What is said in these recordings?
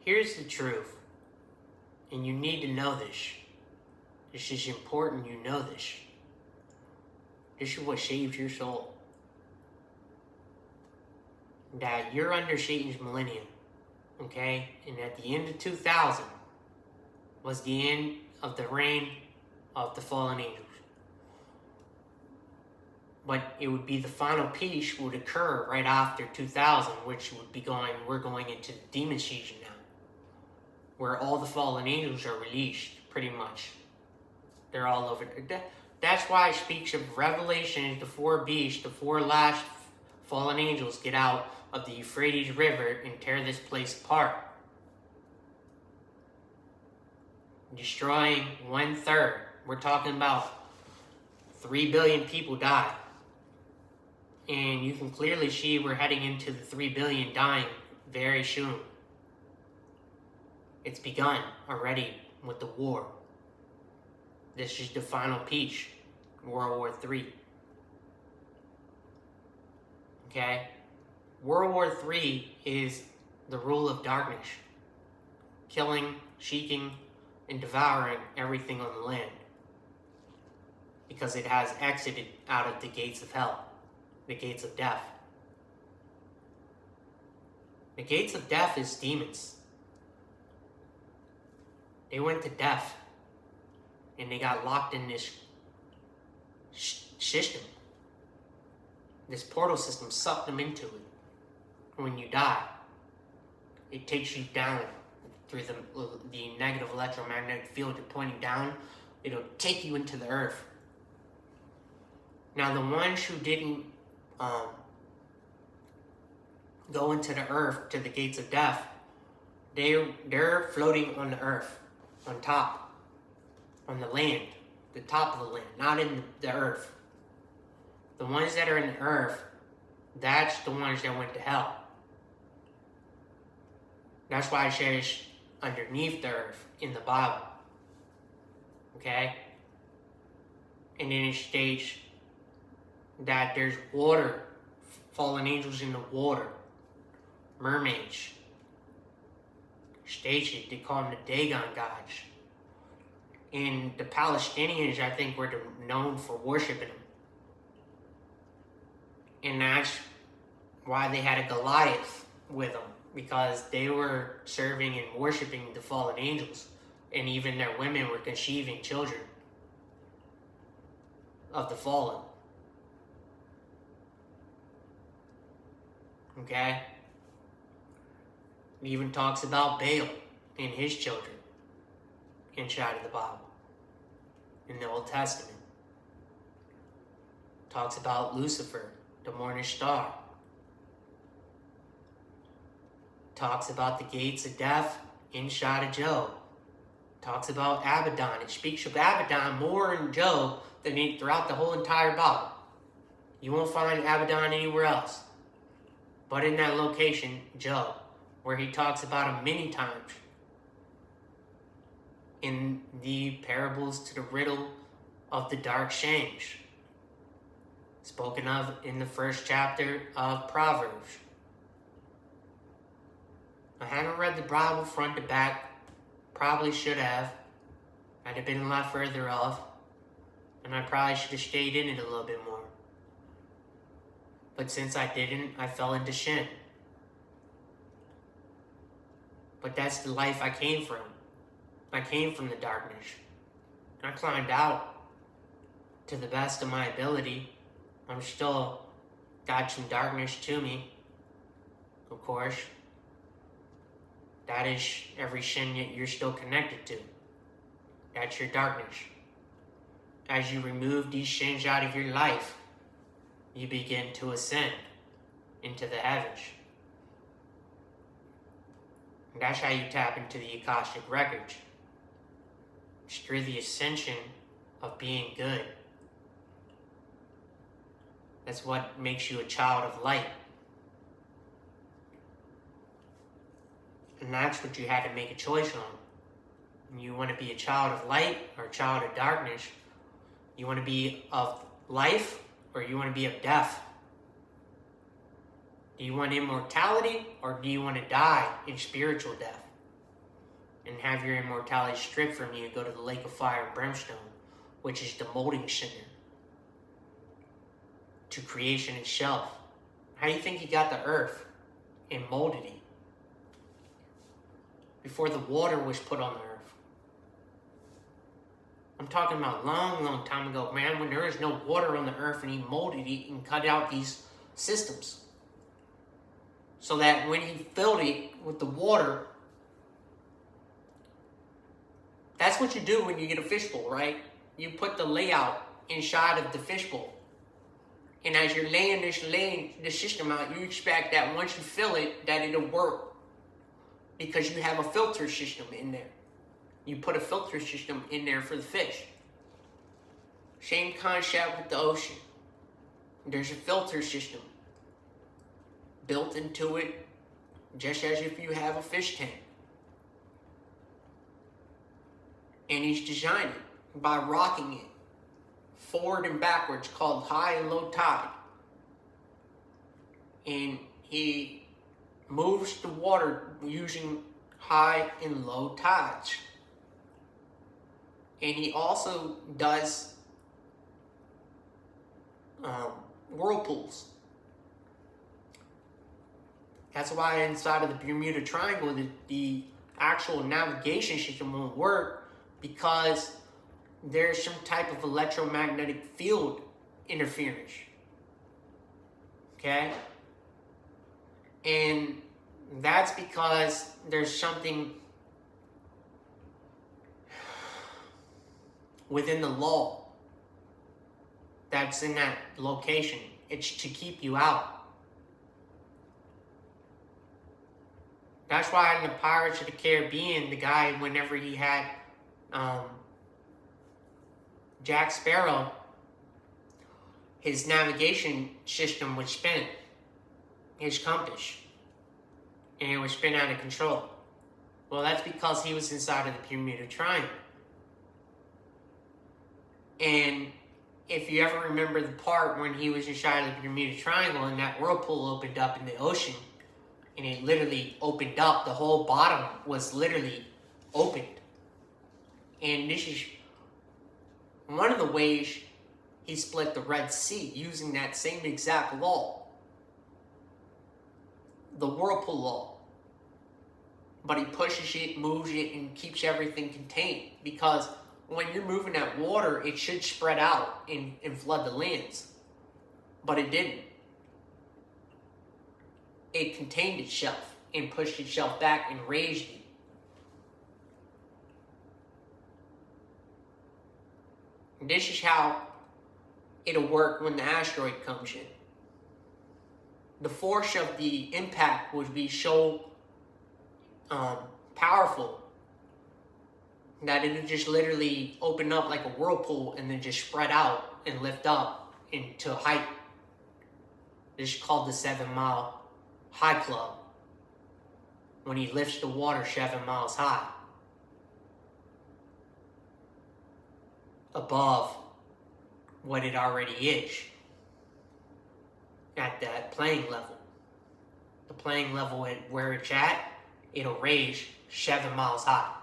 Here's the truth, and you need to know this. This is important you know this. This is what saves your soul. That you're under Satan's millennium, okay? And at the end of 2000 was the end of the reign of the fallen angels. But it would be the final peace would occur right after 2000, which would be we're going into the demon season now, where all the fallen angels are released, pretty much. They're all over. That's why it speaks of Revelation, the four beasts, the four last fallen angels get out of the Euphrates River and tear this place apart, destroying 1/3. We're talking about 3 billion people die. And you can clearly see we're heading into the 3 billion dying very soon. It's begun already with the war. This is the final peace, World War III. Okay? World War III is the rule of darkness, killing, seeking, and devouring everything on the land, because it has exited out of the gates of hell, the gates of death. The gates of death is demons. They went to death, and they got locked in this system. This portal system sucked them into it. When you die, it takes you down through the negative electromagnetic field you're pointing down. It'll take you into the earth. Now, the ones who didn't go into the earth, to the gates of death, they're floating on the earth, on top, on the land, the top of the land, not in the earth. The ones that are in the earth, that's the ones that went to hell. That's why it says underneath the earth in the Bible. Okay? And then it states that there's water, fallen angels in the water, mermaids. States it, they call them the Dagon gods. And the Palestinians, I think, were known for worshiping them. And that's why they had a Goliath with them, because they were serving and worshiping the fallen angels. And even their women were conceiving children of the fallen. Okay? It even talks about Baal and his children inside of the Bible, in the Old Testament. Talks about Lucifer, the morning star. Talks about the gates of death inside of Job. Talks about Abaddon. It speaks of Abaddon more in Job than throughout the whole entire Bible. You won't find Abaddon anywhere else but in that location, Job, where he talks about him many times in the parables to the riddle of the dark sayings, spoken of in the first chapter of Proverbs. I haven't read the Bible front to back. Probably should have. I'd have been a lot further off. And I probably should have stayed in it a little bit more. But since I didn't, I fell into sin. But that's the life I came from. I came from the darkness. I climbed out to the best of my ability. I'm still got some darkness to me, of course. That is every sin that you're still connected to. That's your darkness. As you remove these sins out of your life, you begin to ascend into the heavens. And that's how you tap into the Akashic records. It's through the ascension of being good. That's what makes you a child of light. And that's what you had to make a choice on. You want to be a child of light or a child of darkness. You want to be of life or you want to be of death. Do you want immortality or do you want to die in spiritual death? and have your immortality stripped from you and go to the lake of fire and brimstone, which is the molding center to creation itself. How do you think he got the earth and molded it before the water was put on the earth? I'm talking about long, long time ago, man, when there was no water on the earth and he molded it and cut out these systems. So that when he filled it with the water, that's what you do when you get a fishbowl, right? You put the layout inside of the fishbowl. And as you're laying the system out, you expect that once you fill it, that it'll work. Because you have a filter system in there. You put a filter system in there for the fish. Same concept with the ocean. There's a filter system built into it, just as if you have a fish tank. And he's designed it by rocking it forward and backwards, called high and low tide. And he moves the water using high and low tides. And he also does whirlpools. That's why inside of the Bermuda Triangle, the actual navigation system won't work, because there's some type of electromagnetic field interference. Okay? And that's because there's something within the law that's in that location. It's to keep you out. That's why in the Pirates of the Caribbean, the guy, whenever he had Jack Sparrow, his navigation system would spin, his compass, and it would spin out of control. Well, that's because he was inside of the Bermuda Triangle. And if you ever remember the part when he was inside of the Bermuda Triangle and that whirlpool opened up in the ocean, and it literally opened up, the whole bottom was literally opened. And this is one of the ways he split the Red Sea, using that same exact law. The whirlpool law. But he pushes it, moves it, and keeps everything contained. Because when you're moving that water, it should spread out and flood the lands. But it didn't. It contained itself and pushed itself back and raised it. And this is how it'll work when the asteroid comes in. The force of the impact would be so powerful that it would just literally open up like a whirlpool and then just spread out and lift up into height. This is called the 7 Mile High Club. When he lifts the water 7 miles high above what it already is at that playing level. The playing level at where it's at, it'll raise 7 miles high.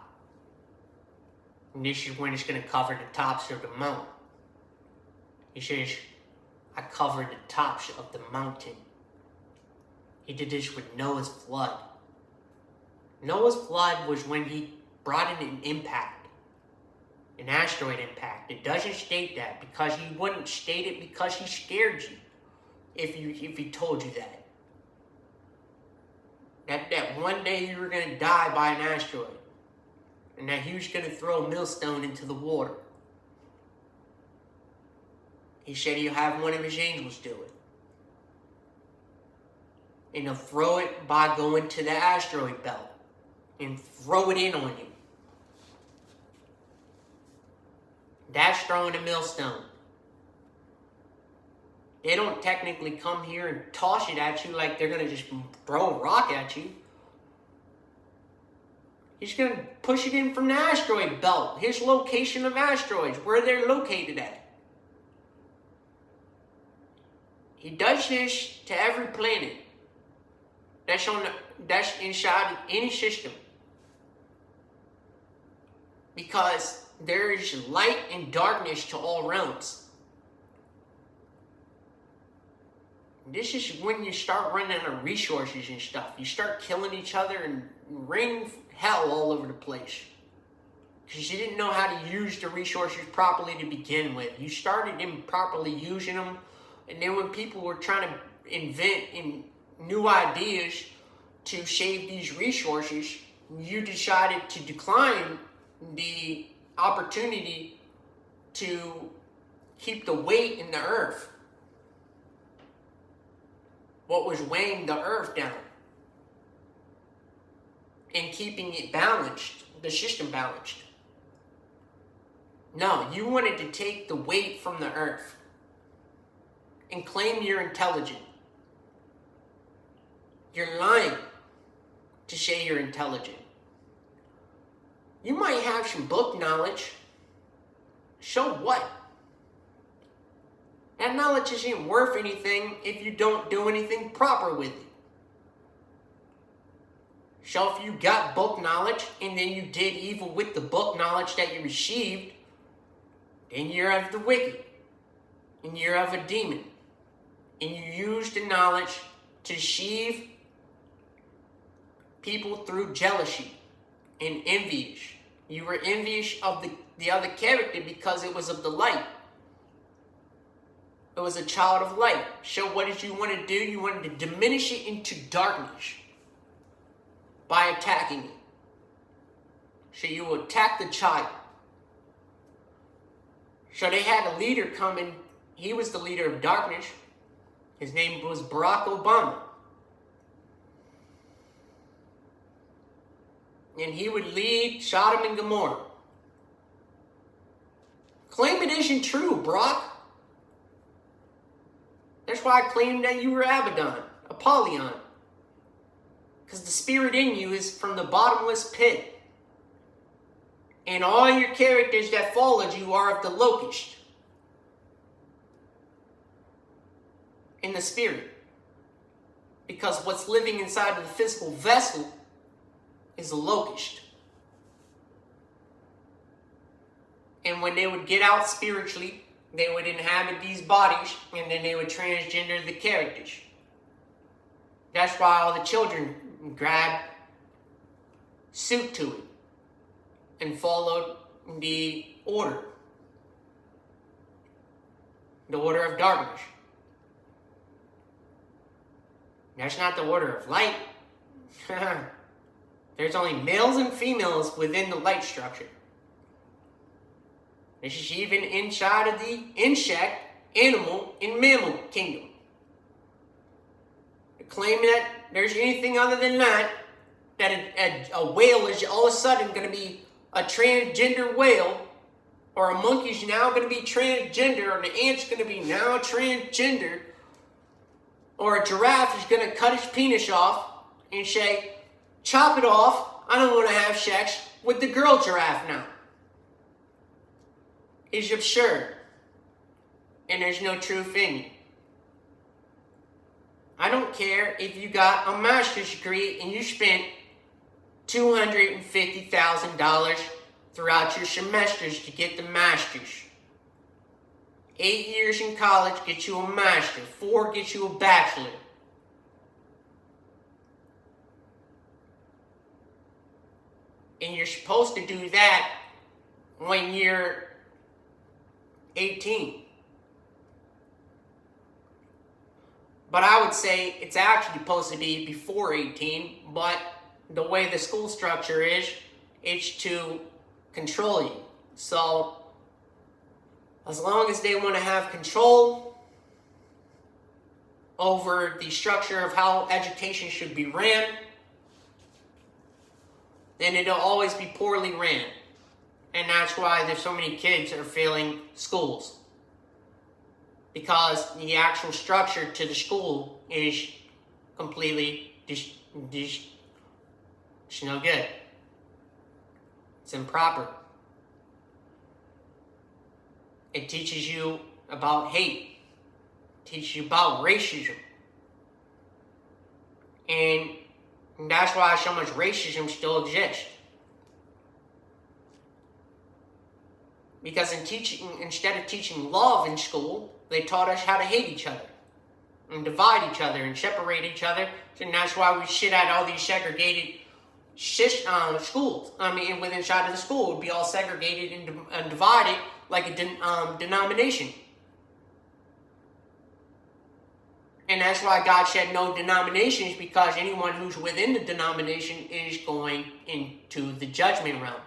And this is when it's going to cover the tops of the mountain. He says, I covered the tops of the mountain. He did this with Noah's flood. Noah's flood was when he brought in an impact, an asteroid impact. It doesn't state that, because he wouldn't state it because he scared you if he told you that. That one day you were going to die by an asteroid, and that he was going to throw a millstone into the water. He said he'll have one of his angels do it. And he'll throw it by going to the asteroid belt and throw it in on you. That's throwing a millstone. They don't technically come here and toss it at you like they're going to just throw a rock at you. He's going to push it in from the asteroid belt, his location of asteroids, where they're located at. He does this to every planet that's inside any system. because there is light and darkness to all realms. This is when you start running out of resources and stuff. You start killing each other and raining hell all over the place. Because you didn't know how to use the resources properly to begin with. You started improperly using them. And then when people were trying to invent new ideas to save these resources, you decided to decline the opportunity to keep the weight in the earth. What was weighing the earth down and keeping it balanced, the system balanced. No, you wanted to take the weight from the earth and claim you're intelligent. You're lying to say you're intelligent. You might have some book knowledge. So what? That knowledge isn't worth anything if you don't do anything proper with it. So if you got book knowledge and then you did evil with the book knowledge that you received, then you're of the wicked. And you're of a demon. And you use the knowledge to deceive people through jealousy and envious. You were envious of the other character because it was of the light. It was a child of light. So what did you want to do? You wanted to diminish it into darkness by attacking it. So you will attack the child. So they had a leader come in. He was the leader of darkness. His name was Barack Obama. And he would lead Sodom and Gomorrah. Claim it isn't true, Brock. That's why I claimed that you were Apollyon. Because the spirit in you is from the bottomless pit. And all your characters that followed you are of the locust. In the spirit. Because what's living inside of the physical vessel is a locust. And when they would get out spiritually, they would inhabit these bodies, and then they would transgender the characters. That's why all the children grabbed suit to it and followed the order. The order of darkness. That's not the order of light. There's only males and females within the light structure. This is even inside of the insect, animal, and mammal kingdom. To claim that there's anything other than that a whale is all of a sudden going to be a transgender whale, or a monkey's now going to be transgender, or the ant's going to be now transgender, or a giraffe is going to cut his penis off and say, chop it off, I don't want to have sex with the girl giraffe now. Is absurd. And there's no truth in you. I don't care if you got a master's degree and you spent $250,000 throughout your semesters to get the master's. 8 years in college gets you a master. 4 gets you a bachelor. And you're supposed to do that when you're 18. But I would say it's actually supposed to be before 18, but the way the school structure is, it's to control you. So, as long as they want to have control over the structure of how education should be ran, then it'll always be poorly ran. And that's why there's so many kids that are failing schools. Because the actual structure to the school is completely it's no good. It's improper. It teaches you about hate. It teaches you about racism. And that's why so much racism still exists. Because instead of teaching love in school, they taught us how to hate each other and divide each other and separate each other. And that's why we shit at all these segregated schools. Within inside of the school, it would be all segregated and divided like a denomination. And that's why God said no denominations, because anyone who's within the denomination is going into the judgment realm.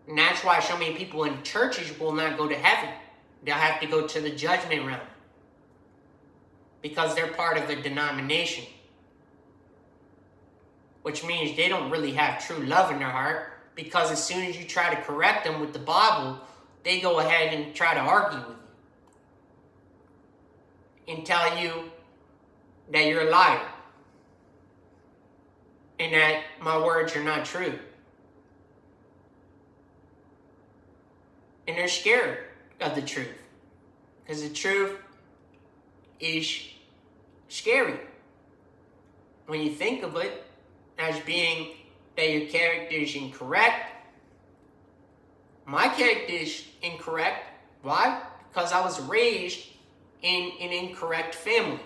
And that's why so many people in churches will not go to heaven. They'll have to go to the judgment realm. Because they're part of a denomination. Which means they don't really have true love in their heart. Because as soon as you try to correct them with the Bible, they go ahead and try to argue with you. And tell you that you're a liar. And that my words are not true. And they're scared of the truth. Because the truth is scary. When you think of it as being that your character is incorrect. My character is incorrect. Why? Because I was raised in an incorrect family.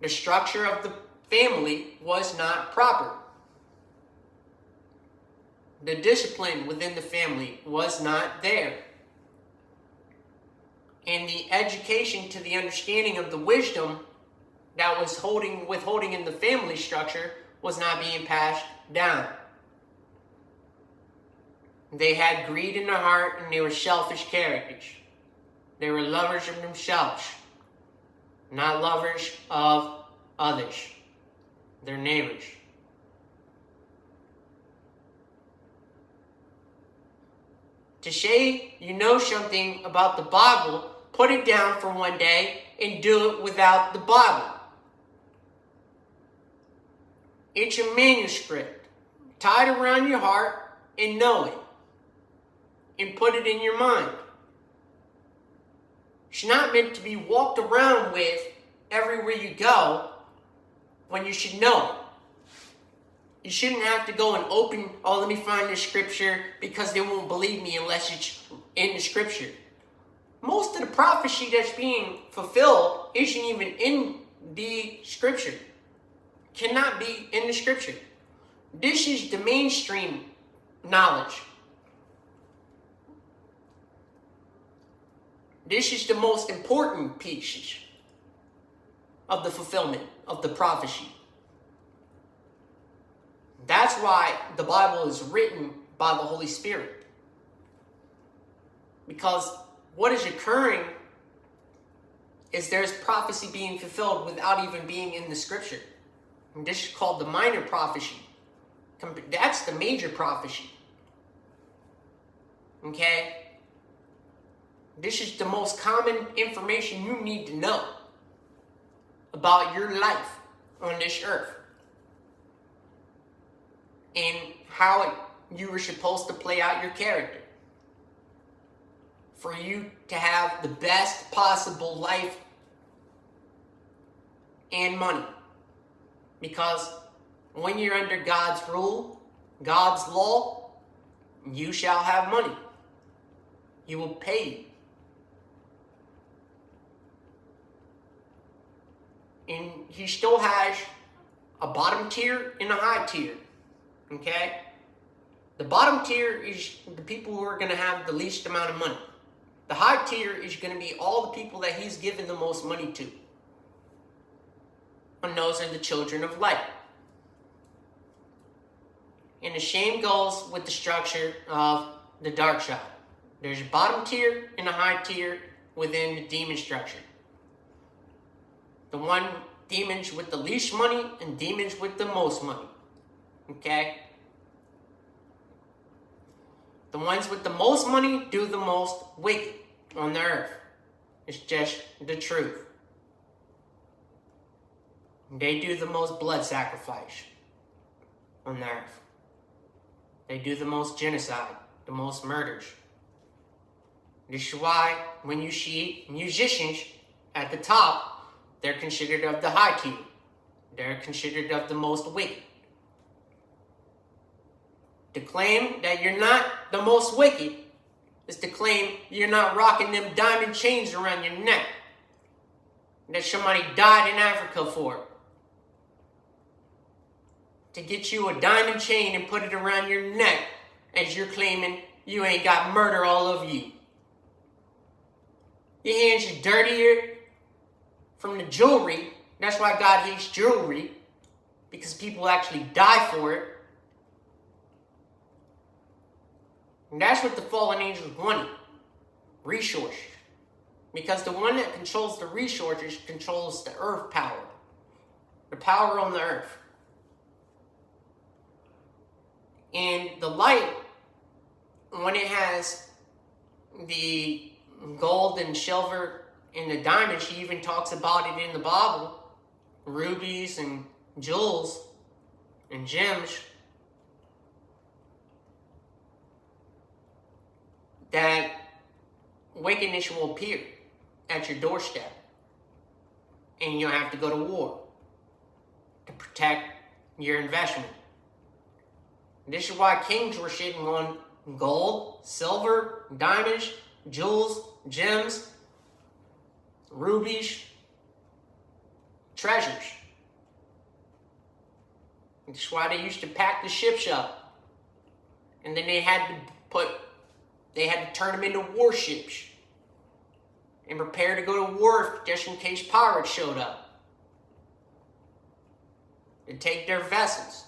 The structure of the family was not proper. The discipline within the family was not there. And the education to the understanding of the wisdom that was withholding in the family structure was not being passed down. They had greed in their heart, and they were selfish characters. They were lovers of themselves, not lovers of others, their neighbors. To say you know something about the Bible, put it down for one day and do it without the Bible. It's a manuscript. Tie it around your heart and know it. And put it in your mind. It's not meant to be walked around with everywhere you go when you should know it. You shouldn't have to go and open, let me find the scripture, because they won't believe me unless it's in the scripture. Most of the prophecy that's being fulfilled isn't even in the scripture. Cannot be in the scripture. This is the mainstream knowledge. This is the most important piece of the fulfillment of the prophecy. That's why the Bible is written by the Holy Spirit. Because what is occurring is there's prophecy being fulfilled without even being in the scripture. And this is called the minor prophecy. That's the major prophecy. Okay? This is the most common information you need to know about your life on this earth. And how you were supposed to play out your character. For you to have the best possible life and money. Because when you're under God's rule, God's law, you shall have money. He will pay you. And he still has a bottom tier and a high tier. Okay? The bottom tier is the people who are going to have the least amount of money. The high tier is going to be all the people that he's given the most money to. And those are the children of light. And the same goes with the structure of the dark side. There's a bottom tier and a high tier within the demon structure. The one demons with the least money and demons with the most money. Okay? The ones with the most money do the most wicked on the earth. It's just the truth. They do the most blood sacrifice on the earth. They do the most genocide, the most murders. This is why when you see musicians at the top, they're considered of the high tier. They're considered of the most wicked. To claim that you're not the most wicked is to claim you're not rocking them diamond chains around your neck that somebody died in Africa for. To get you a diamond chain and put it around your neck as you're claiming you ain't got murder all over you. Your hands are dirtier from the jewelry. That's why God hates jewelry, because people actually die for it. And that's what the fallen angels wanted. Resource. Because the one that controls the resources controls the earth power. The power on the earth. And the light, when it has the gold and silver and the diamonds, she even talks about it in the Bible, rubies and jewels and gems, that wickedness will appear at your doorstep, and you'll have to go to war to protect your investment. This is why kings were sitting on gold, silver, diamonds, jewels, gems, rubies, treasures. That's why they used to pack the ships up. And then they had to turn them into warships and prepare to go to war just in case pirates showed up. And take their vessels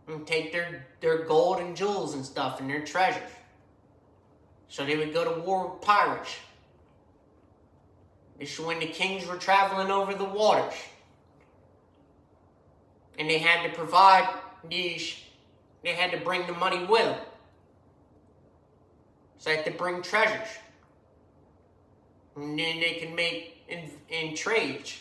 and take their gold and jewels and stuff and their treasures. So they would go to war with pirates. This is when the kings were traveling over the waters. And they had to provide these, they had to bring the money with them. So they had to bring treasures. And then they can make in trades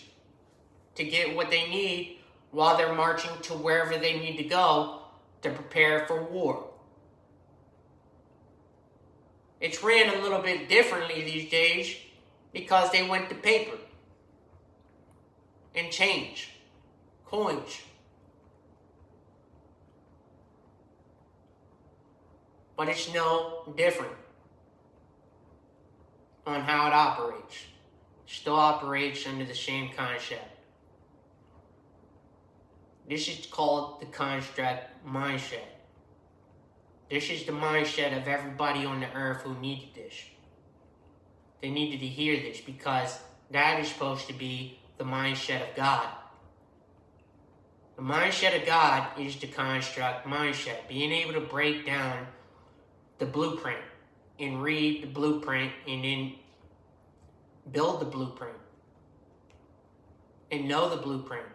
to get what they need while they're marching to wherever they need to go to prepare for war. It's ran a little bit differently these days because they went to paper and change, coins. But it's no different on how it operates. It still operates under the same concept. This is called the construct mindset. This is the mindset of everybody on the earth who needed this. They needed to hear this because that is supposed to be the mindset of God. The mindset of God is the construct mindset. Being able to break down the blueprint and read the blueprint and then build the blueprint and know the blueprint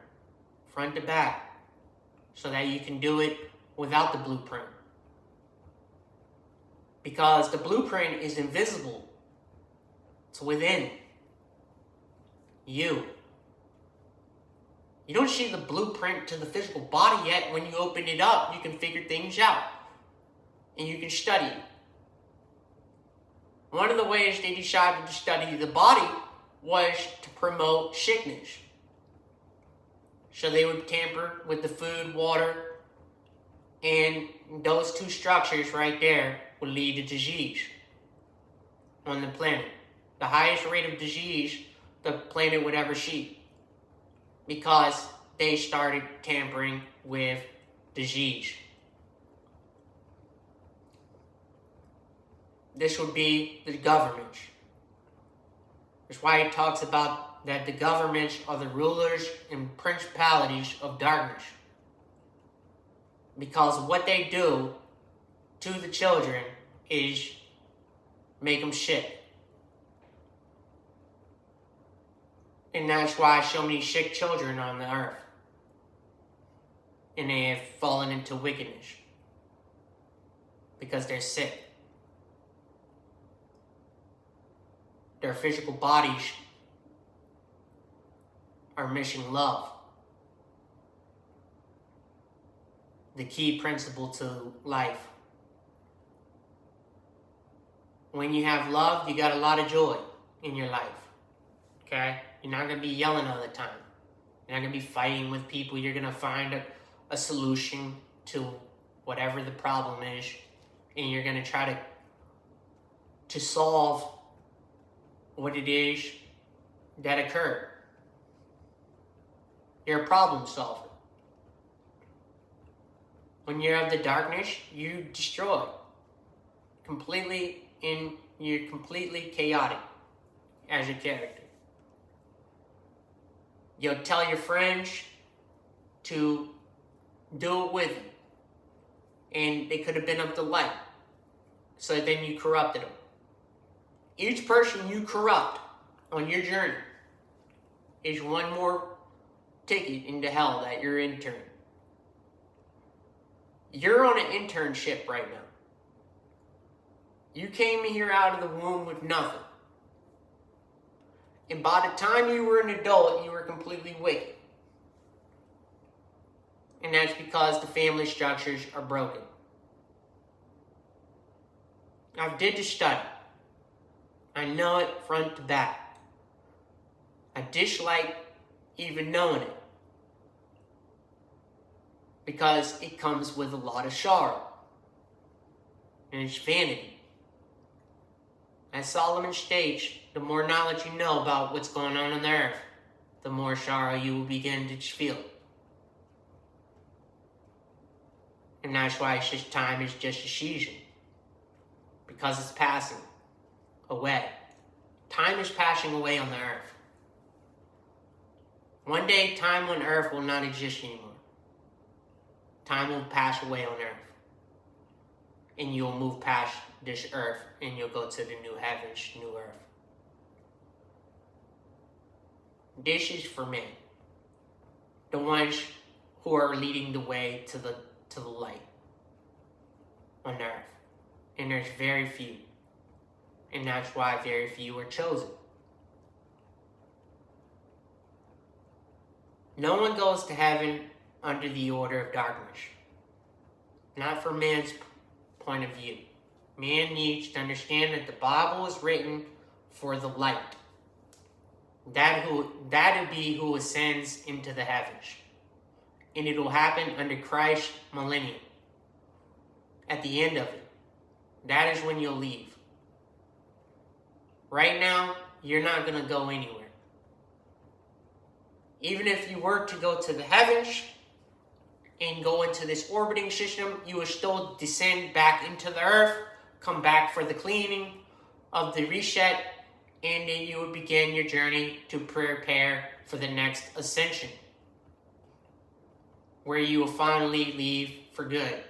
front to back so that you can do it without the blueprint. Because the blueprint is invisible. It's within you. You don't see the blueprint to the physical body yet. When you open it up, you can figure things out. And you can study it. One of the ways they decided to study the body was to promote sickness. So they would tamper with the food, water, and those two structures right there would lead to disease on the planet. The highest rate of disease the planet would ever see, because they started tampering with disease. This would be the governments. That's why it talks about that the governments are the rulers and principalities of darkness. Because what they do to the children is make them sick. And that's why so many sick children on the earth. And they have fallen into wickedness. Because they're sick. Their physical bodies are missing love. The key principle to life. When you have love, you got a lot of joy in your life. Okay? You're not going to be yelling all the time. You're not going to be fighting with people. You're going to find a solution to whatever the problem is, and you're going to try to solve what it is that occurred. You're a problem solver. When you're of the darkness, you destroy completely, and you're completely chaotic as a character. You'll tell your friends to do it with you, and they could have been of the light, so then you corrupted them. Each person you corrupt on your journey is one more ticket into hell that you're entering. You're on an internship right now. You came here out of the womb with nothing. And by the time you were an adult, you were completely wicked. And that's because the family structures are broken. I did the study. I know it front to back. I dislike even knowing it, because it comes with a lot of sorrow. And it's vanity. As Solomon states, the more knowledge you know about what's going on the earth, the more sorrow you will begin to feel. And that's why it's just time is just a season. Because it's passing away. Time is passing away on the earth. One day, time on earth will not exist anymore. Time will pass away on earth. And you'll move past this earth, and you'll go to the new heavens, new earth. This is for men. The ones who are leading the way to the light on earth. And there's very few. And that's why very few are chosen. No one goes to heaven under the order of darkness. Not from man's point of view. Man needs to understand that the Bible is written for the light. That would be who ascends into the heavens. And it will happen under Christ's millennium. At the end of it. That is when you'll leave. Right now, you're not going to go anywhere. Even if you were to go to the heavens and go into this orbiting system, you will still descend back into the earth, come back for the cleaning of the reset, and then you would begin your journey to prepare for the next ascension, where you will finally leave for good.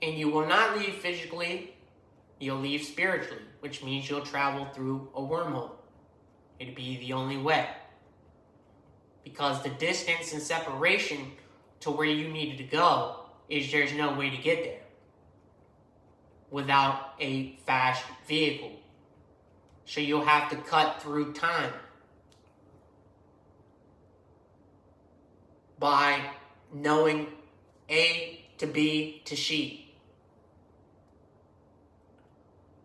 And you will not leave physically, you'll leave spiritually, which means you'll travel through a wormhole. It'd be the only way. Because the distance and separation to where you needed to go is there's no way to get there without a fast vehicle. So you'll have to cut through time by knowing A to B to C.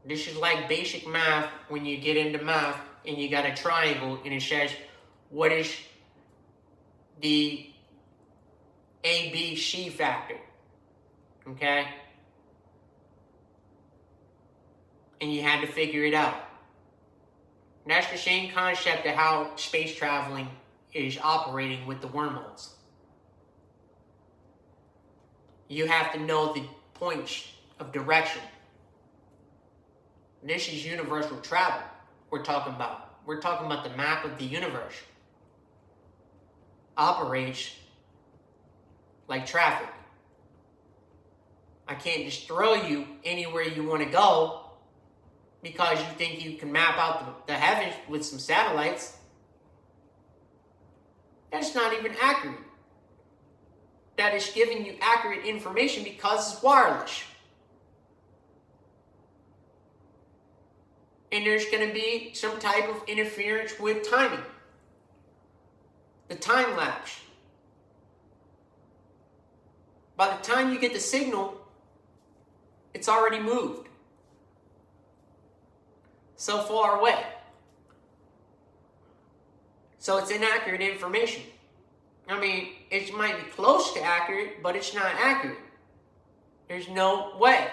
This is like basic math when you get into math and you got a triangle and it says, what is the ABC factor? Okay? And you had to figure it out. And that's the same concept of how space traveling is operating with the wormholes. You have to know the points of direction. This is universal travel we're talking about. We're talking about the map of the universe. Operates like traffic. I can't just throw you anywhere you want to go because you think you can map out the heavens with some satellites. That's not even accurate. That is giving you accurate information because it's wireless. And there's going to be some type of interference with timing. The time lapse. By the time you get the signal, it's already moved. So far away. So it's inaccurate information. I mean, it might be close to accurate, but it's not accurate. There's no way.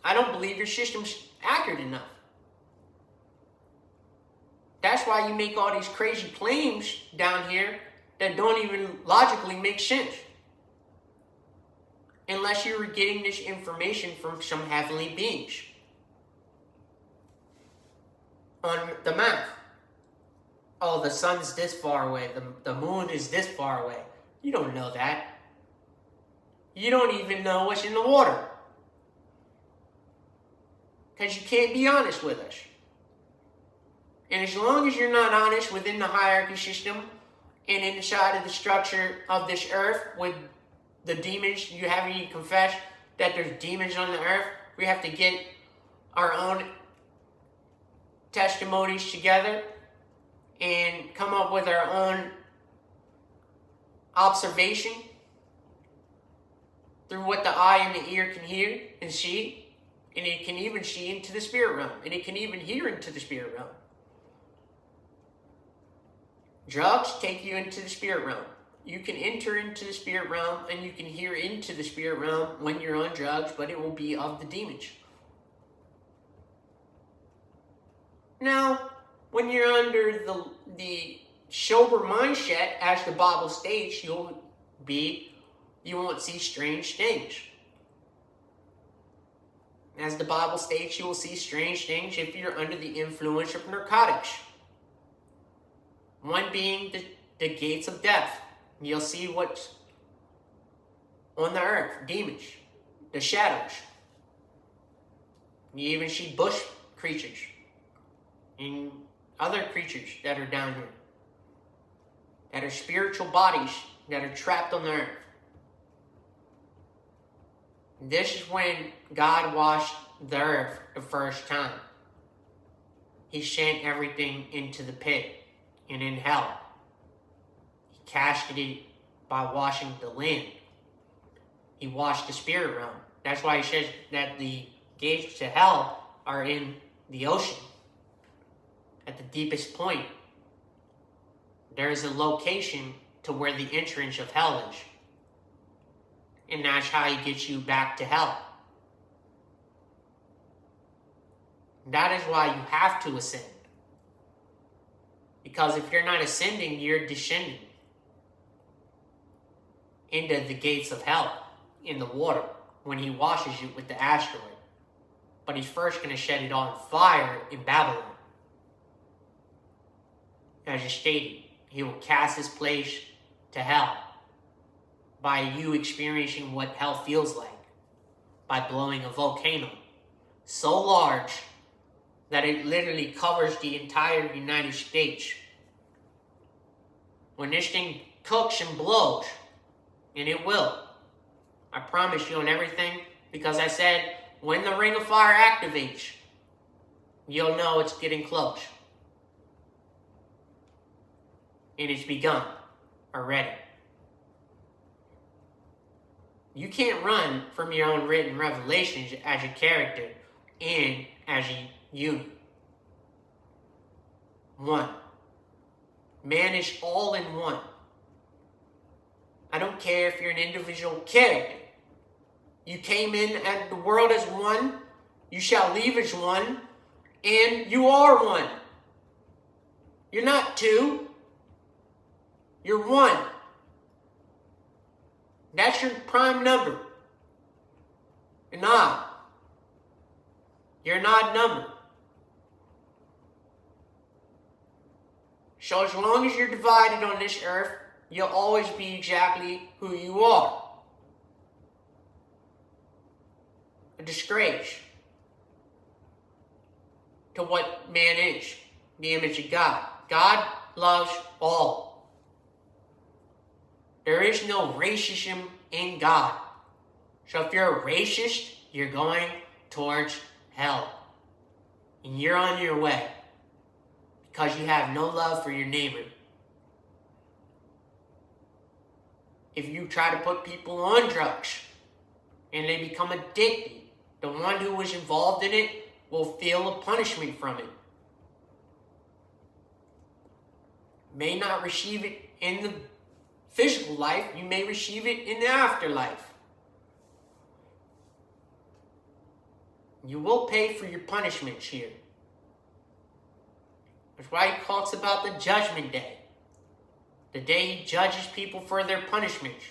I don't believe your system's accurate enough. That's why you make all these crazy claims down here that don't even logically make sense. Unless you were getting this information from some heavenly beings. On the map. Oh, the sun's this far away. The moon is this far away. You don't know that. You don't even know what's in the water. Because you can't be honest with us. And as long as you're not honest within the hierarchy system and inside of the structure of this earth with the demons, you haven't even confessed that there's demons on the earth. We have to get our own testimonies together and come up with our own observation through what the eye and the ear can hear and see. And it can even see into the spirit realm. And it can even hear into the spirit realm. Drugs take you into the spirit realm. You can enter into the spirit realm and you can hear into the spirit realm when you're on drugs, but it will be of the demons. Now, when you're under the sober mindset, as the Bible states, you won't see strange things. As the Bible states, you will see strange things if you're under the influence of narcotics. One being the gates of death. You'll see what's on the earth, demons, the shadows. You even see bush creatures and other creatures that are down here, that are spiritual bodies that are trapped on the earth. This is when God washed the earth the first time. He sent everything into the pit and in hell. He casted it by washing the land. He washed the spirit realm. That's why he says that the gates to hell are in the ocean. At the deepest point, there is a location to where the entrance of hell is. And that's how he gets you back to hell. That is why you have to ascend. Because if you're not ascending, you're descending into the gates of hell in the water when he washes you with the asteroid. But he's first going to set it on fire in Babylon. As you stated, he will cast this place to hell by you experiencing what hell feels like by blowing a volcano so large that it literally covers the entire United States. When this thing cooks and blows, and it will, I promise you on everything, because I said when the ring of fire activates, you'll know it's getting close. And it's begun already. You can't run from your own written revelations as a character and as a unit. One. Man is all in one. I don't care if you're an individual character. You came in at the world as one, you shall leave as one, and you are one. You're not two. You're one. That's your prime number. An odd. You're an odd number. So as long as you're divided on this earth, you'll always be exactly who you are. A disgrace to what man is, the image of God. God loves all. There is no racism in God. So if you're a racist, you're going towards hell. And you're on your way. Because you have no love for your neighbor. If you try to put people on drugs and they become addicted, the one who was involved in it will feel a punishment from it. may not receive it in the physical life, you may receive it in the afterlife. You will pay for your punishments here. That's why he talks about the judgment day. The day he judges people for their punishments,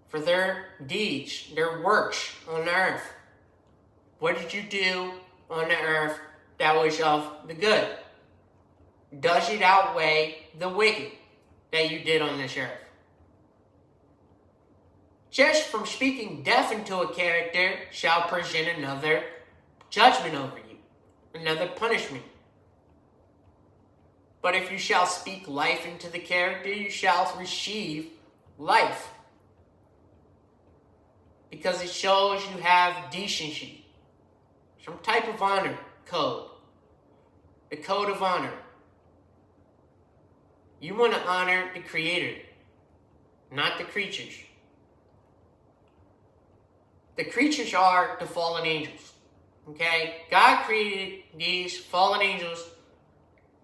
for their deeds, their works on the earth. What did you do on the earth that was of the good? Does it outweigh the wicked that you did on this earth? Just from speaking death into a character shall present another judgment over you, another punishment. But if you shall speak life into the character, you shall receive life. Because it shows you have decency, some type of honor code, the code of honor. You want to honor the Creator, not the creatures. The creatures are the fallen angels. Okay? God created these fallen angels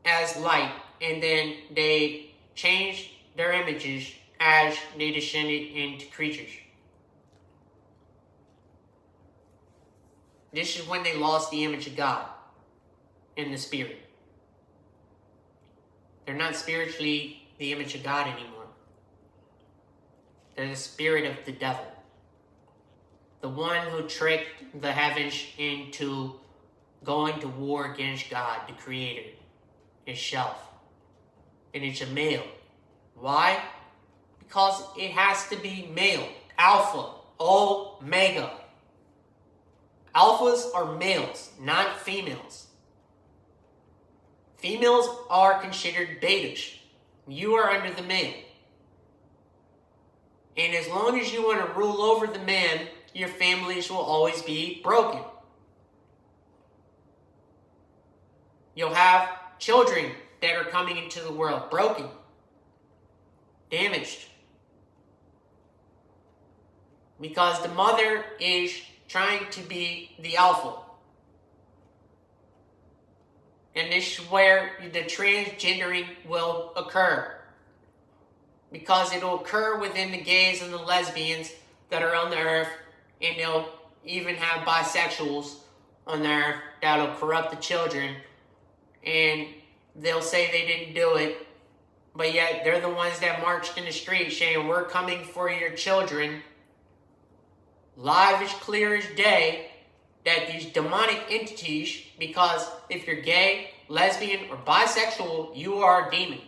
as light, and then they changed their images as they descended into creatures. This is when they lost the image of God in the spirit. They're not spiritually the image of God anymore. They're the spirit of the devil. The one who tricked the heavens into going to war against God, the Creator, itself. And it's a male. Why? Because it has to be male. Alpha, Omega. Alphas are males, not females. Females are considered betas. You are under the male. And as long as you want to rule over the man, your families will always be broken. You'll have children that are coming into the world broken, damaged. Because the mother is trying to be the alpha. And this is where the transgendering will occur. Because it will occur within the gays and the lesbians that are on the earth. And they'll even have bisexuals on the earth that'll corrupt the children. And they'll say they didn't do it. But yet they're the ones that marched in the street saying, we're coming for your children. Live as clear as day that these demonic entities, because if you're gay, lesbian, or bisexual, you are a demon.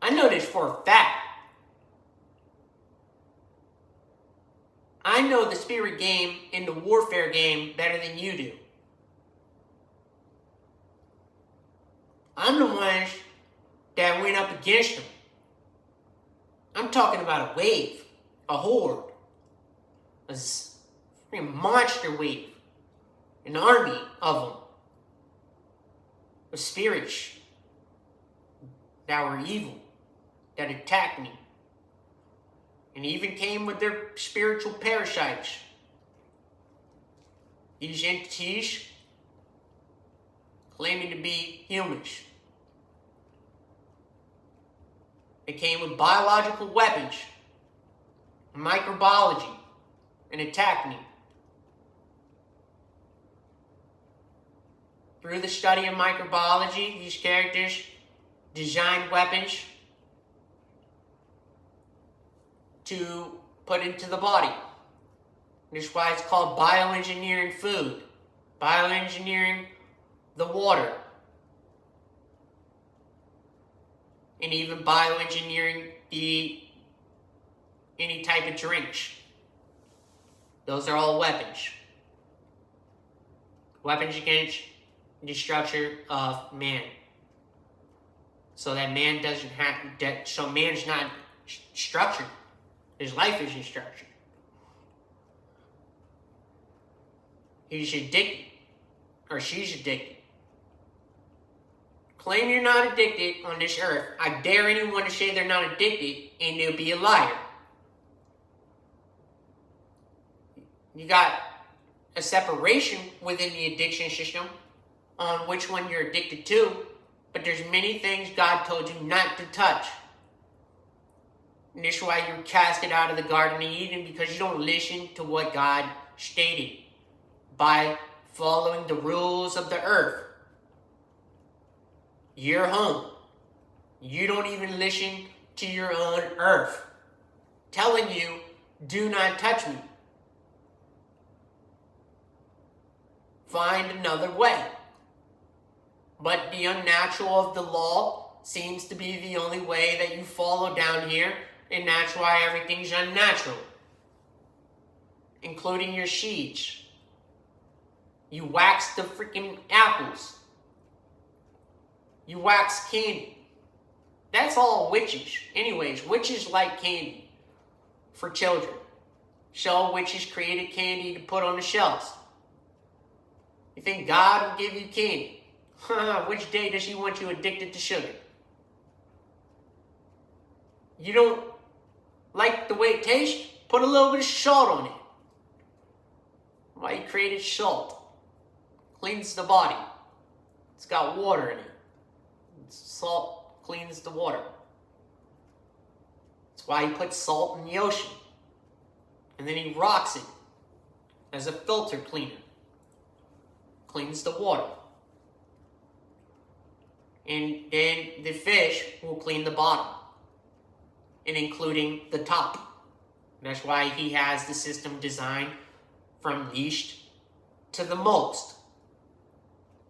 I know this for a fact. I know the spirit game and the warfare game better than you do. I'm the ones that went up against them. I'm talking about a wave, a horde, a freaking monster wave, an army of them, of spirits that were evil, that attacked me, and even came with their spiritual parasites. These entities claiming to be humans. They came with biological weapons, microbiology, and attacked me. Through the study of microbiology, these characters designed weapons to put into the body. That's why it's called bioengineering food, bioengineering the water, and even bioengineering any type of drinks. Those are all weapons. Weapons against the structure of man. So that man doesn't have that. So man's not structured. His life isn't structured. He's addicted, or she's addicted. Claim you're not addicted on this earth. I dare anyone to say they're not addicted, and they'll be a liar. You got a separation within the addiction system. on which one you're addicted to, but there's many things God told you not to touch. And this is why you're casted out of the Garden of Eden, because you don't listen to what God stated by following the rules of the earth. You're home. You don't even listen to your own earth telling you, do not touch me. Find another way. But the unnatural of the law seems to be the only way that you follow down here, and that's why everything's unnatural, including your seeds. You wax the freaking apples. You wax candy. That's all witches. Anyways, witches like candy for children. So witches created candy to put on the shelves. You think God will give you candy? Which day does he want you addicted to sugar? You don't like the way it tastes? Put a little bit of salt on it. Why he created salt? Cleans the body. It's got water in it. Salt cleans the water. That's why he puts salt in the ocean. And then he rocks it as a filter cleaner. Cleans the water. And then the fish will clean the bottom, and including the top. That's why he has the system designed from least to the most.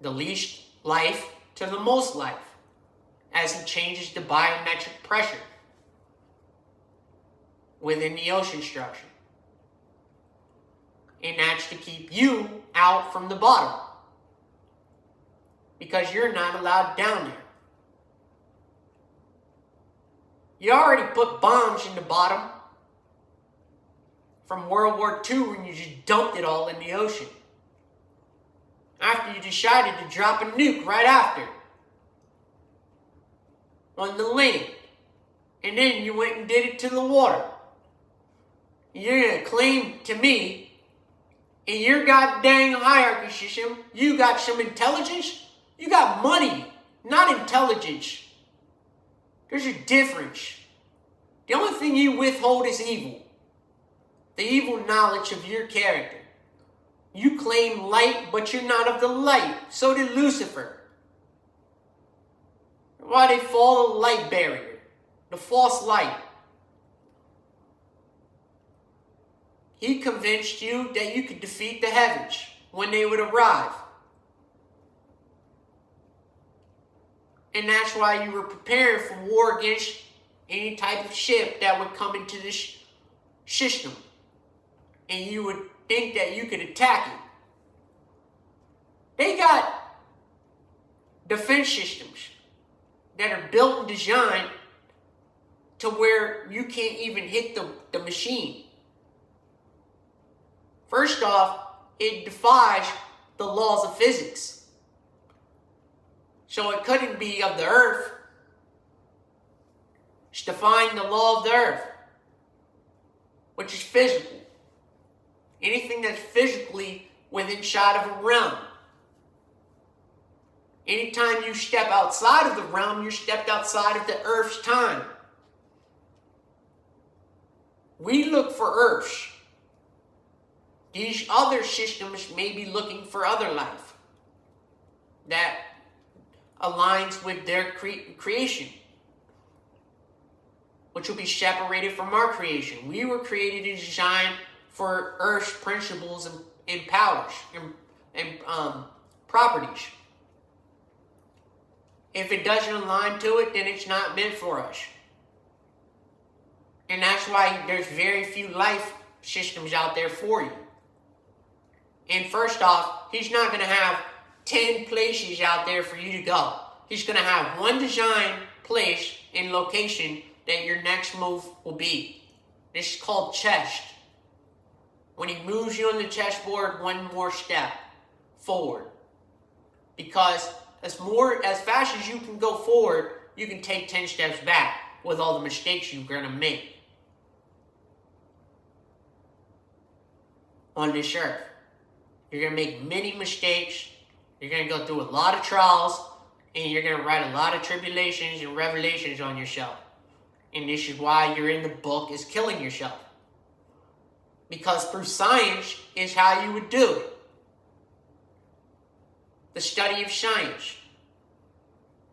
The least life to the most life, as he changes the biometric pressure within the ocean structure. And that's to keep you out from the bottom, because you're not allowed down there. You already put bombs in the bottom from World War II when you just dumped it all in the ocean. After you decided to drop a nuke right after on the land. And then you went and did it to the water. You're going to claim to me, in your goddamn hierarchy system, you got some intelligence? You got money, not intelligence. There's a difference. The only thing you withhold is evil. The evil knowledge of your character. You claim light, but you're not of the light. So did Lucifer. Why they follow the light barrier, the false light. He convinced you that you could defeat the heavens when they would arrive. And that's why you were preparing for war against any type of ship that would come into this system. And you would think that you could attack it. They got defense systems that are built and designed to where you can't even hit the machine. First off, it defies the laws of physics. So it couldn't be of the earth. It's defying the law of the earth, which is physical. Anything that's physically within shot of a realm. Anytime you step outside of the realm, you stepped outside of the earth's time. We look for earths. These other systems may be looking for other life that aligns with their creation, which will be separated from our creation. We were created and designed for Earth's principles and powers and properties. If it doesn't align to it, then it's not meant for us. And that's why there's very few life systems out there for you. And first off, he's not going to have 10 places out there for you to go. He's going to have one design, place, and location that your next move will be. This is called chess. When he moves you on the chessboard, one more step forward. Because as fast as you can go forward, you can take 10 steps back with all the mistakes you're going to make on this earth. You're going to make many mistakes. You're going to go through a lot of trials, and you're going to write a lot of tribulations and revelations on yourself. And this is why you're in the book is killing yourself. Because through science is how you would do it. The study of science.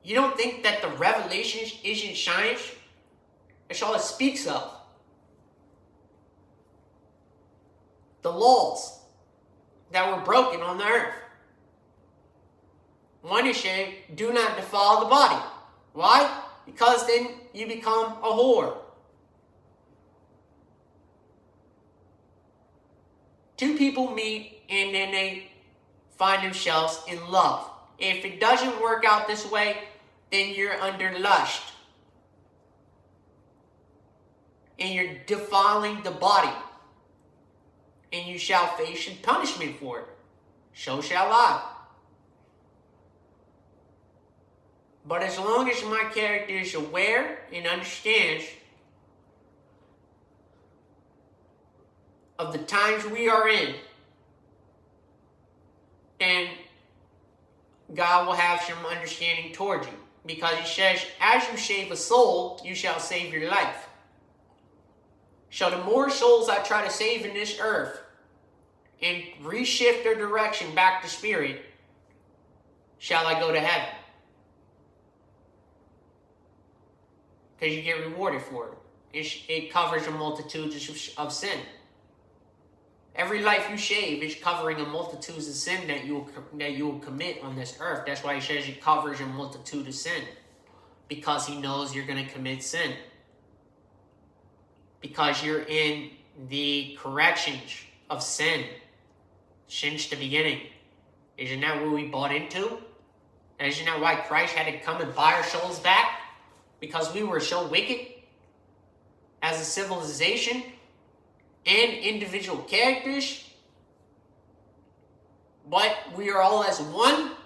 You don't think that the revelations isn't science? That's all it speaks of. The laws that were broken on the earth. One is saying, do not defile the body. Why? Because then you become a whore. Two people meet and then they find themselves in love. If it doesn't work out this way, then you're under lust. And you're defiling the body. And you shall face punishment for it. So shall I. But as long as my character is aware and understands of the times we are in, then God will have some understanding towards you. Because he says, as you save a soul, you shall save your life. So the more souls I try to save in this earth and reshift their direction back to spirit, shall I go to heaven. Because you get rewarded for it. It covers a multitude of sin. Every life you shave is covering a multitude of sin that you will commit on this earth. That's why he says he covers a multitude of sin. Because he knows you're going to commit sin. Because you're in the corrections of sin since the beginning. Isn't that what we bought into? Isn't that why Christ had to come and buy our souls back? Because we were so wicked as a civilization and individual characters. But we are all as one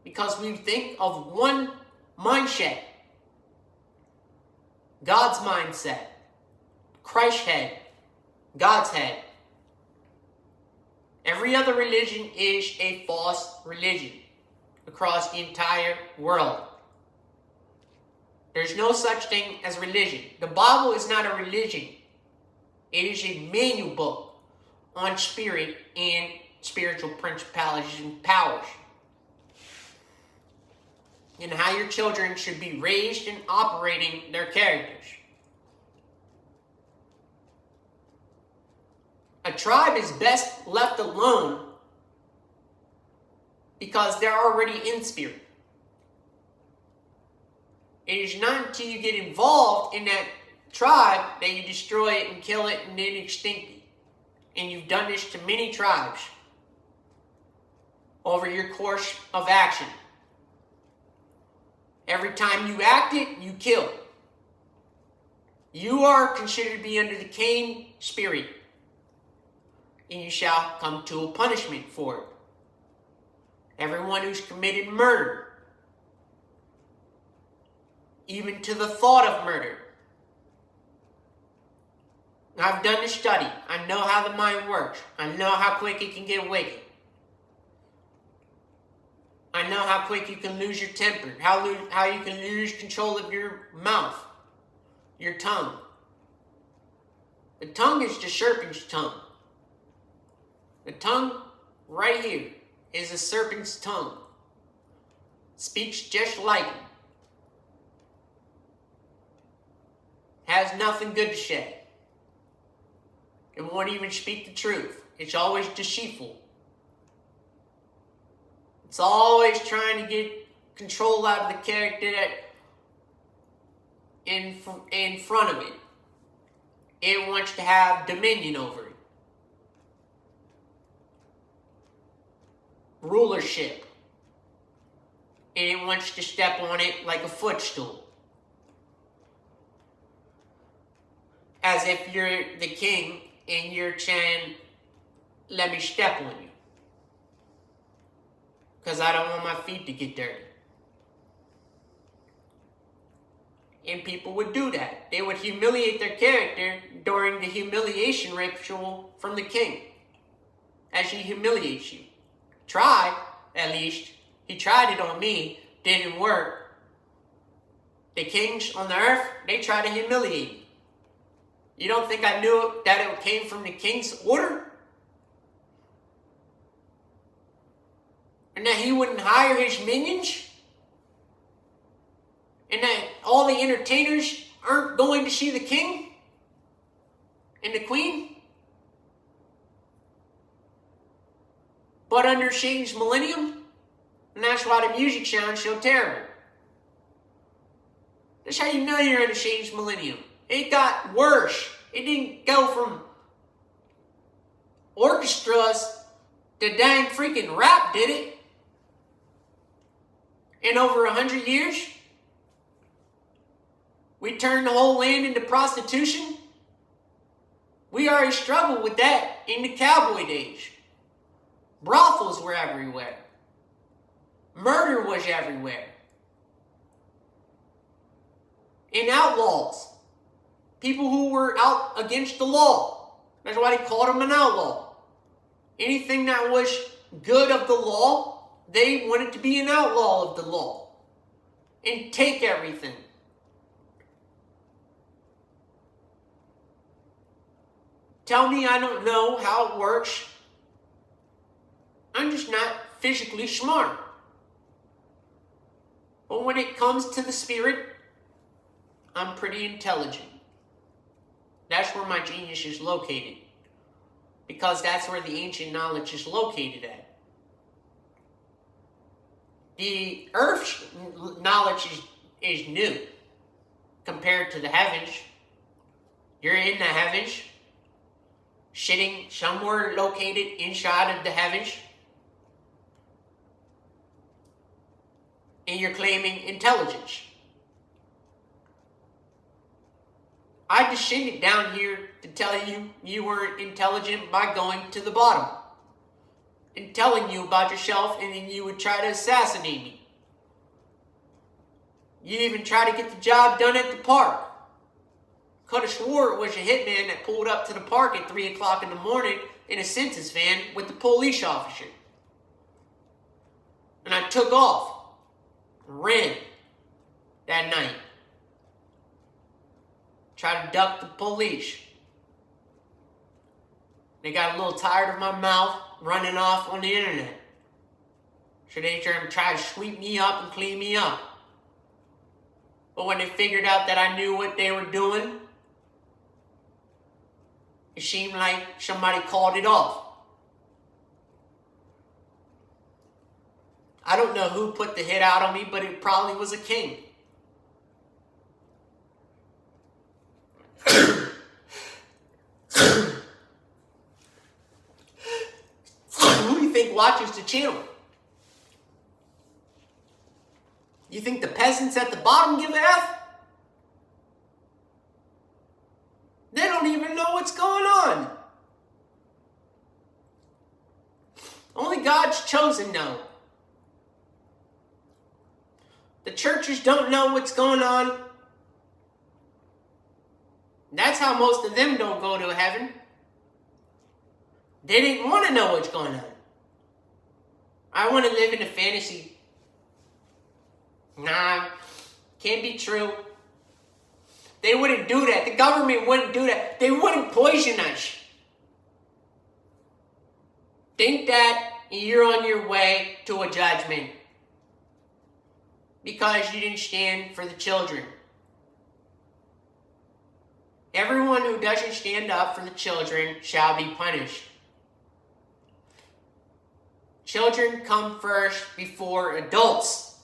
because we think of one mindset. God's mindset. Christ's head. God's head. Every other religion is a false religion across the entire world. There's no such thing as religion. The Bible is not a religion. It is a manual book on spirit and spiritual principalities and powers. And how your children should be raised and operating their characters. A tribe is best left alone because they're already in spirit. It is not until you get involved in that tribe that you destroy it and kill it and then extinct it. And you've done this to many tribes over your course of action. Every time you act it, you kill. You are considered to be under the Cain spirit. And you shall come to a punishment for it. Everyone who's committed murder, even to the thought of murder. I've done the study. I know how the mind works. I know how quick it can get wicked. I know how quick you can lose your temper. How you can lose control of your mouth, your tongue. The tongue is the serpent's tongue. The tongue right here is a serpent's tongue. Speaks just like him. Has nothing good to say. It won't even speak the truth. It's always deceitful. It's always trying to get control out of the character that in front of it. It wants to have dominion over it. Rulership. And it wants to step on it like a footstool. As if you're the king and you're saying, let me step on you. Because I don't want my feet to get dirty. And people would do that. They would humiliate their character during the humiliation ritual from the king. As he humiliates you. Try, at least. He tried it on me. Didn't work. The kings on the earth, they try to humiliate me. You don't think I knew that it came from the king's order? And that he wouldn't hire his minions? And that all the entertainers aren't going to see the king and the queen? But under Shane's Millennium? And that's why the music sounds so terrible. That's how you know you're in a Shane's Millennium. It got worse. It didn't go from orchestras to dang freaking rap, did it? In over 100 years? We turned the whole land into prostitution? We already struggled with that in the cowboy days. Brothels were everywhere. Murder was everywhere. And outlaws. People who were out against the law. That's why they called them an outlaw. Anything that was good of the law, they wanted to be an outlaw of the law. And take everything. Tell me I don't know how it works. I'm just not physically smart. But when it comes to the spirit, I'm pretty intelligent. That's where my genius is located. Because that's where the ancient knowledge is located at. The earth's knowledge is new compared to the heavens. You're in the heavens, sitting somewhere located inside of the heavens, and you're claiming intelligence. I descended down here to tell you you weren't intelligent by going to the bottom and telling you about yourself, and then you would try to assassinate me. You even try to get the job done at the park. Could have swore it was a hitman that pulled up to the park at 3 o'clock in the morning in a census van with the police officer. And I took off, ran that night. Tried to duck the police. They got a little tired of my mouth running off on the internet. So they tried to sweep me up and clean me up. But when they figured out that I knew what they were doing, it seemed like somebody called it off. I don't know who put the hit out on me, but it probably was a king. Who do you think watches the channel? You think the peasants at the bottom give a F? They don't even know what's going on. Only God's chosen know. The churches don't know what's going on. That's how most of them don't go to heaven. They didn't want to know what's going on. I want to live in a fantasy. Nah, can't be true. They wouldn't do that. The government wouldn't do that. They wouldn't poison us. Think that you're on your way to a judgment because you didn't stand for the children. Everyone who doesn't stand up for the children shall be punished. Children come first before adults.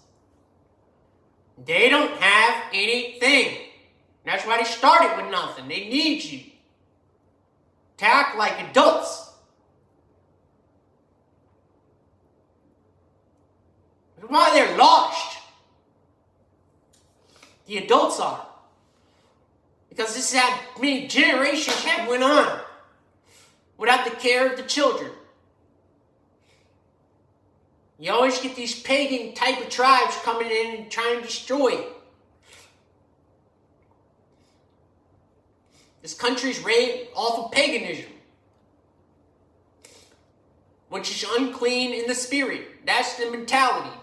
They don't have anything. That's why they started with nothing. They need you to act like adults. That's why they're lost. The adults are. Because this is how many generations have went on without the care of the children. You always get these pagan type of tribes coming in and trying to destroy it. This country's raised off of paganism. which is unclean in the spirit. That's the mentality.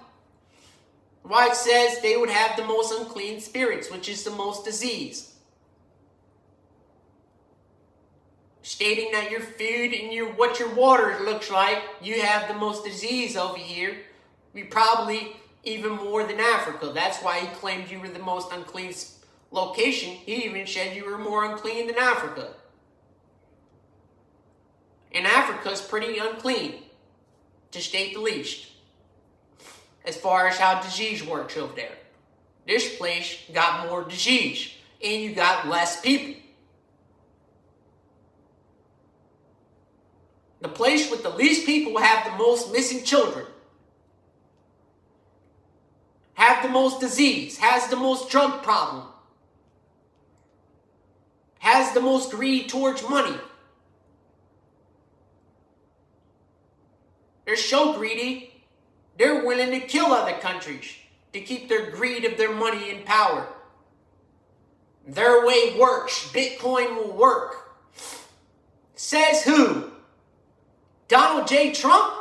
Why it says they would have the most unclean spirits, which is the most disease. Stating that your food and what your water looks like, you have the most disease over here. We probably even more than Africa. That's why he claimed you were the most unclean location. He even said you were more unclean than Africa. And Africa's pretty unclean, to state the least, as far as how disease works over there. This place got more disease, and you got less people. The place with the least people have the most missing children, have the most disease, has the most drug problem, has the most greed towards money. They're so greedy, they're willing to kill other countries to keep their greed of their money in power. Their way works. Bitcoin will work. Says who? Donald J. Trump?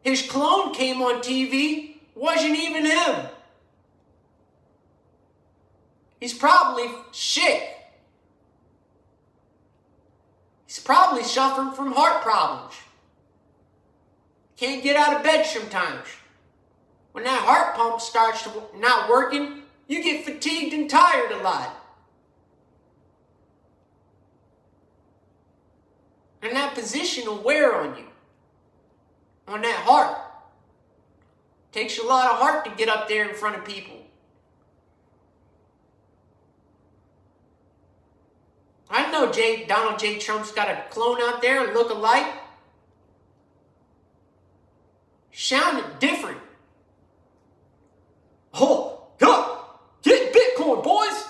His clone came on TV. Wasn't even him. He's probably sick. He's probably suffering from heart problems. Can't get out of bed sometimes. When that heart pump starts not working, you get fatigued and tired a lot. And that position will wear on you. On that heart. Takes a lot of heart to get up there in front of people. I know Donald J. Trump's got a clone out there and look alike. Sounded different. Oh, God, get Bitcoin, boys.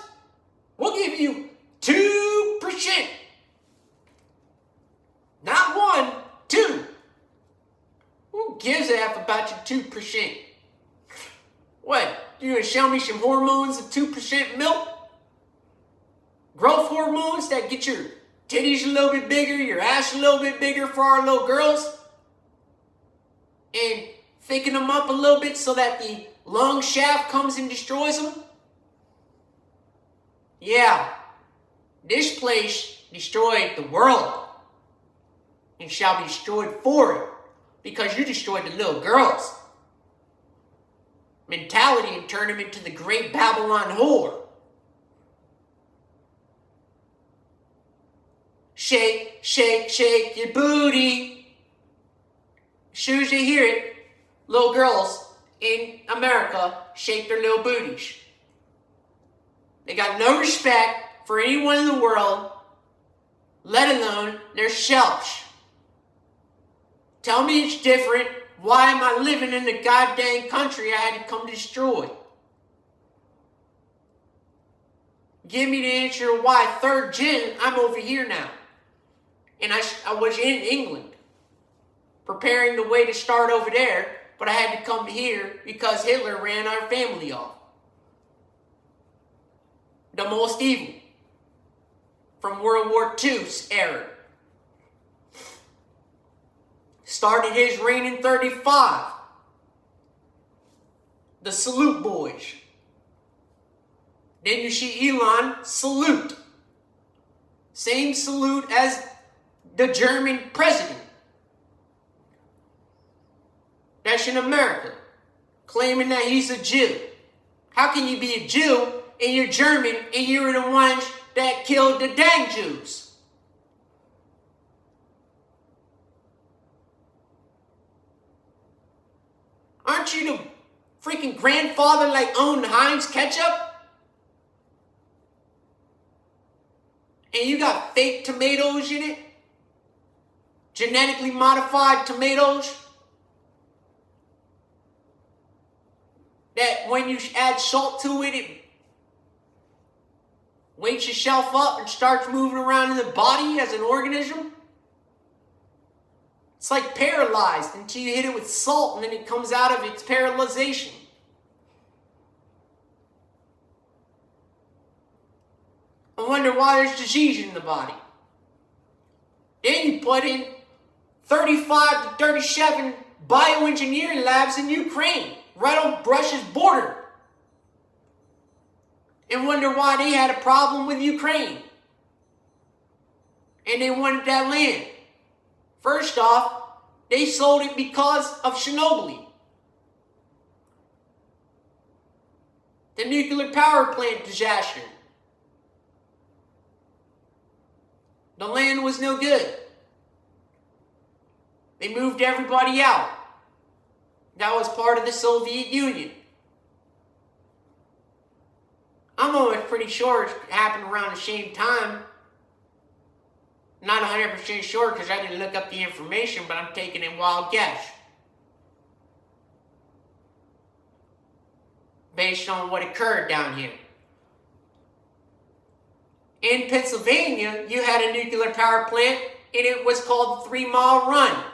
We'll give you 2%. Not 1, 2. Who gives a F about your 2%? What, you gonna show me some hormones of 2% milk? Growth hormones that get your titties a little bit bigger, your ass a little bit bigger for our little girls? And thicken them up a little bit so that the lung shaft comes and destroys them? Yeah, this place destroyed the world and shall be destroyed for it because you destroyed the little girls' mentality and turned them into the great Babylon whore. Shake, shake, shake your booty. As soon as you hear it, little girls in America shake their little booties. They got no respect for anyone in the world, let alone their selves. Tell me it's different. Why am I living in the goddamn country I had to come destroy? Give me the answer why 3rd gen, I'm over here now. And I was in England, preparing the way to start over there, but I had to come here because Hitler ran our family off. The most evil from World War II's era. Started his reign in 1935. The Salute Boys. Then you see Elon salute. Same salute as the German president. That's in America. Claiming that he's a Jew. How can you be a Jew and you're German and you're the ones that killed the dang Jews? Aren't you the freaking grandfather like owned Heinz ketchup? And you got fake tomatoes in it? Genetically modified tomatoes? That when you add salt to it, it wakes yourself up and starts moving around in the body as an organism? It's like paralyzed until you hit it with salt and then it comes out of its paralyzation. I wonder why there's disease in the body. Then you put in 35 to 37 bioengineering labs in Ukraine, right on Russia's border. And wonder why they had a problem with Ukraine. And they wanted that land. First off, they sold it because of Chernobyl. The nuclear power plant disaster. The land was no good. They moved everybody out. That was part of the Soviet Union. I'm almost pretty sure it happened around the same time. Not 100% sure because I didn't look up the information, but I'm taking a wild guess. Based on what occurred down here. In Pennsylvania, you had a nuclear power plant, and it was called the 3 Mile Run.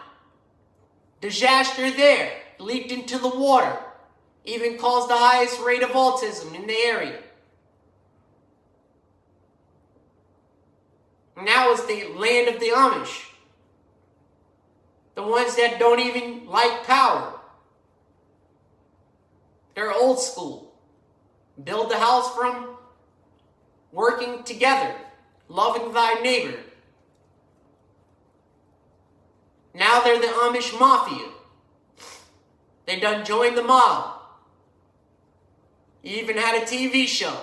Disaster there. Leaked into the water. Even caused the highest rate of autism in the area. Now it's the land of the Amish. The ones that don't even like power. They're old school. Build the house from working together. Loving thy neighbor. Now they're the Amish Mafia. They done joined the mob. You even had a TV show.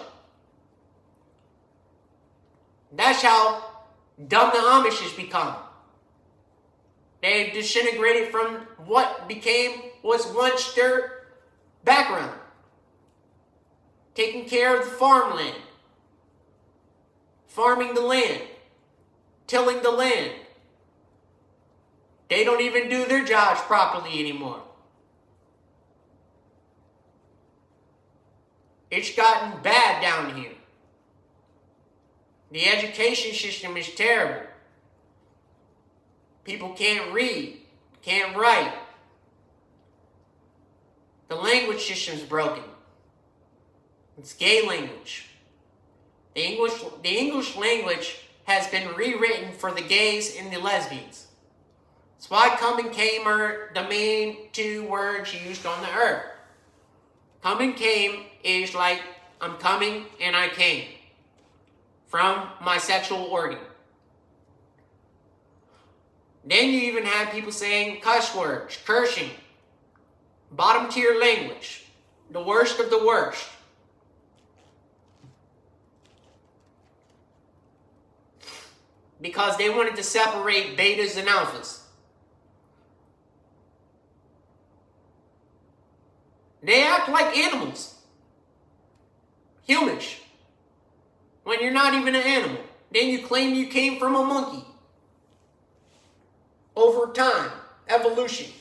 That's how dumb the Amish has become. They've disintegrated from what was once their background. Taking care of the farmland. Farming the land. Tilling the land. They don't even do their jobs properly anymore. It's gotten bad down here. The education system is terrible. People can't read, can't write. The language system's broken. It's gay language. The English language has been rewritten for the gays and the lesbians. That's why come and came are the main 2 words used on the earth. Come and came is like I'm coming and I came. From my sexual organ. Then you even have people saying cuss words, cursing, bottom tier language, the worst of the worst. Because they wanted to separate betas and alphas. They act like animals. Humans. When you're not even an animal. Then you claim you came from a monkey. Over time. Evolution.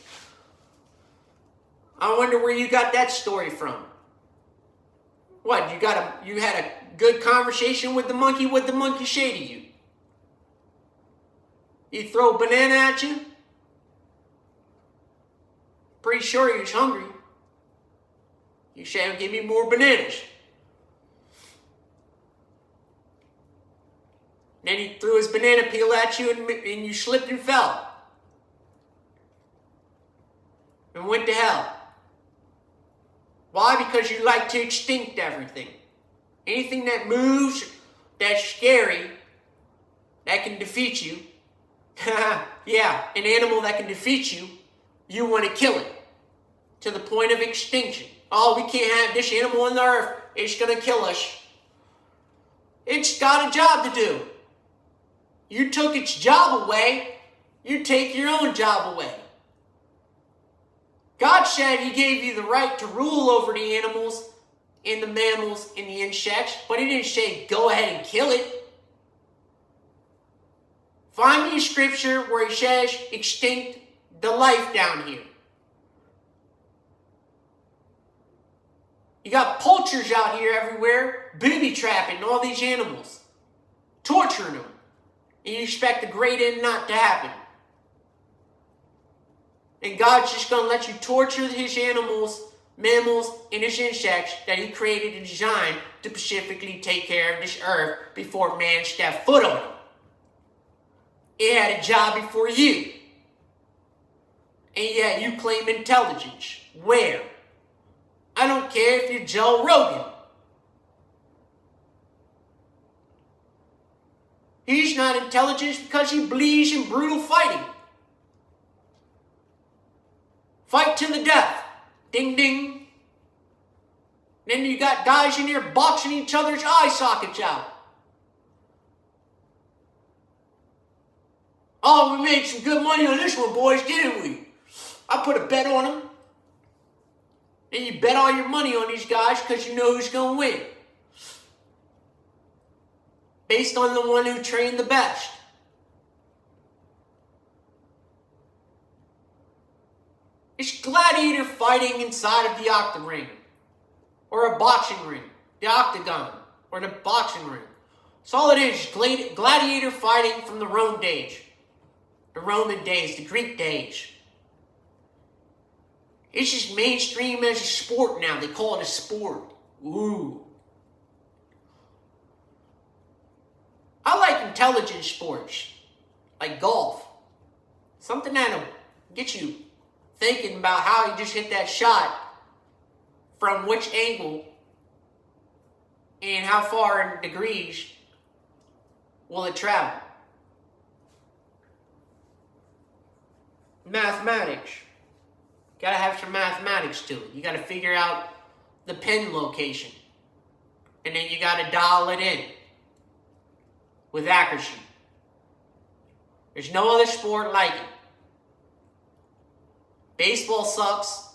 I wonder where you got that story from. What, you had a good conversation with the monkey? What the monkey say to you? He throw a banana at you? Pretty sure he was hungry. You said, give me more bananas. Then he threw his banana peel at you and you slipped and fell. And went to hell. Why? Because you like to extinct everything. Anything that moves, that's scary, that can defeat you. Yeah, an animal that can defeat you, you want to kill it. To the point of extinction. Oh, we can't have this animal on the earth. It's going to kill us. It's got a job to do. You took its job away, you take your own job away. God said He gave you the right to rule over the animals and the mammals and the insects, but He didn't say go ahead and kill it. Find me a scripture where He says extinct the life down here. You got poachers out here everywhere, booby trapping all these animals, torturing them. And you expect the great end not to happen. And God's just going to let you torture His animals, mammals, and His insects that He created and designed to specifically take care of this earth before man stepped foot on it. It had a job before you. And yet you claim intelligence. Where? I don't care if you're Joe Rogan. He's not intelligent because he believes in brutal fighting. Fight to the death. Ding, ding. Then you got guys in here boxing each other's eye sockets out. Oh, we made some good money on this one, boys, didn't we? I put a bet on them. And you bet all your money on these guys because you know who's going to win. Based on the one who trained the best. It's gladiator fighting inside of the octagon. Or a boxing ring. The octagon. Or the boxing ring. That's all it is. Gladiator fighting from the Roman days. The Roman days. The Greek days. It's just mainstream as a sport now. They call it a sport. Ooh. I like intelligent sports. Like golf. Something that'll get you thinking about how you just hit that shot. From which angle. And how far in degrees will it travel. Mathematics. Gotta have some mathematics to it. You gotta figure out the pin location. And then you gotta dial it in. With accuracy. There's no other sport like it. Baseball sucks.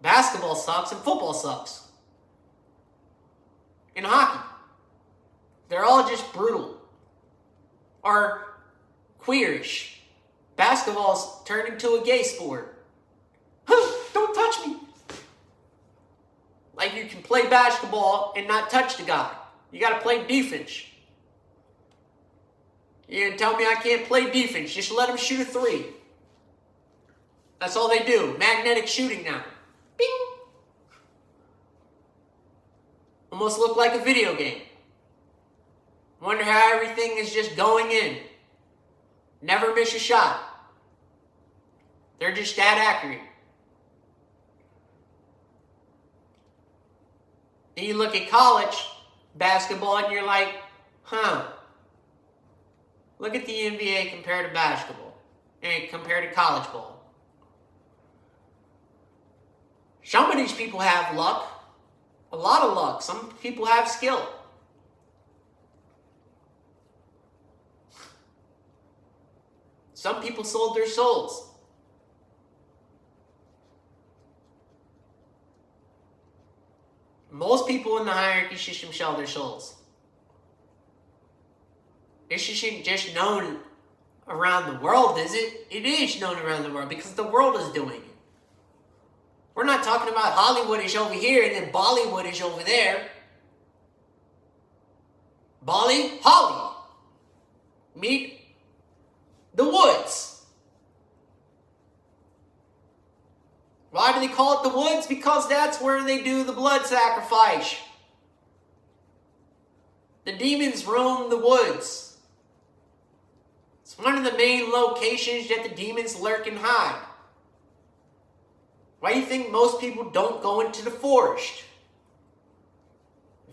Basketball sucks. And football sucks. And hockey. They're all just brutal. Or queerish. Basketball's turned into a gay sport. Don't touch me. Like you can play basketball and not touch the guy. You gotta play defense. You can tell me I can't play defense. Just let him shoot a three. That's all they do. Magnetic shooting now. Bing. Almost look like a video game. Wonder how everything is just going in. Never miss a shot. They're just that accurate. Then you look at college basketball and you're like, huh. Look at the NBA compared to basketball. And compared to college ball. Some of these people have luck. A lot of luck. Some people have skill. Some people sold their souls. Most people in the hierarchy system sell their souls. This isn't just known around the world, is it? It is known around the world because the world is doing it. We're not talking about Hollywood is over here and then Bollywood is over there. Bolly, Holly. Meet the woods. Why do they call it the woods? Because that's where they do the blood sacrifice. The demons roam the woods. It's one of the main locations that the demons lurk and hide. Why do you think most people don't go into the forest?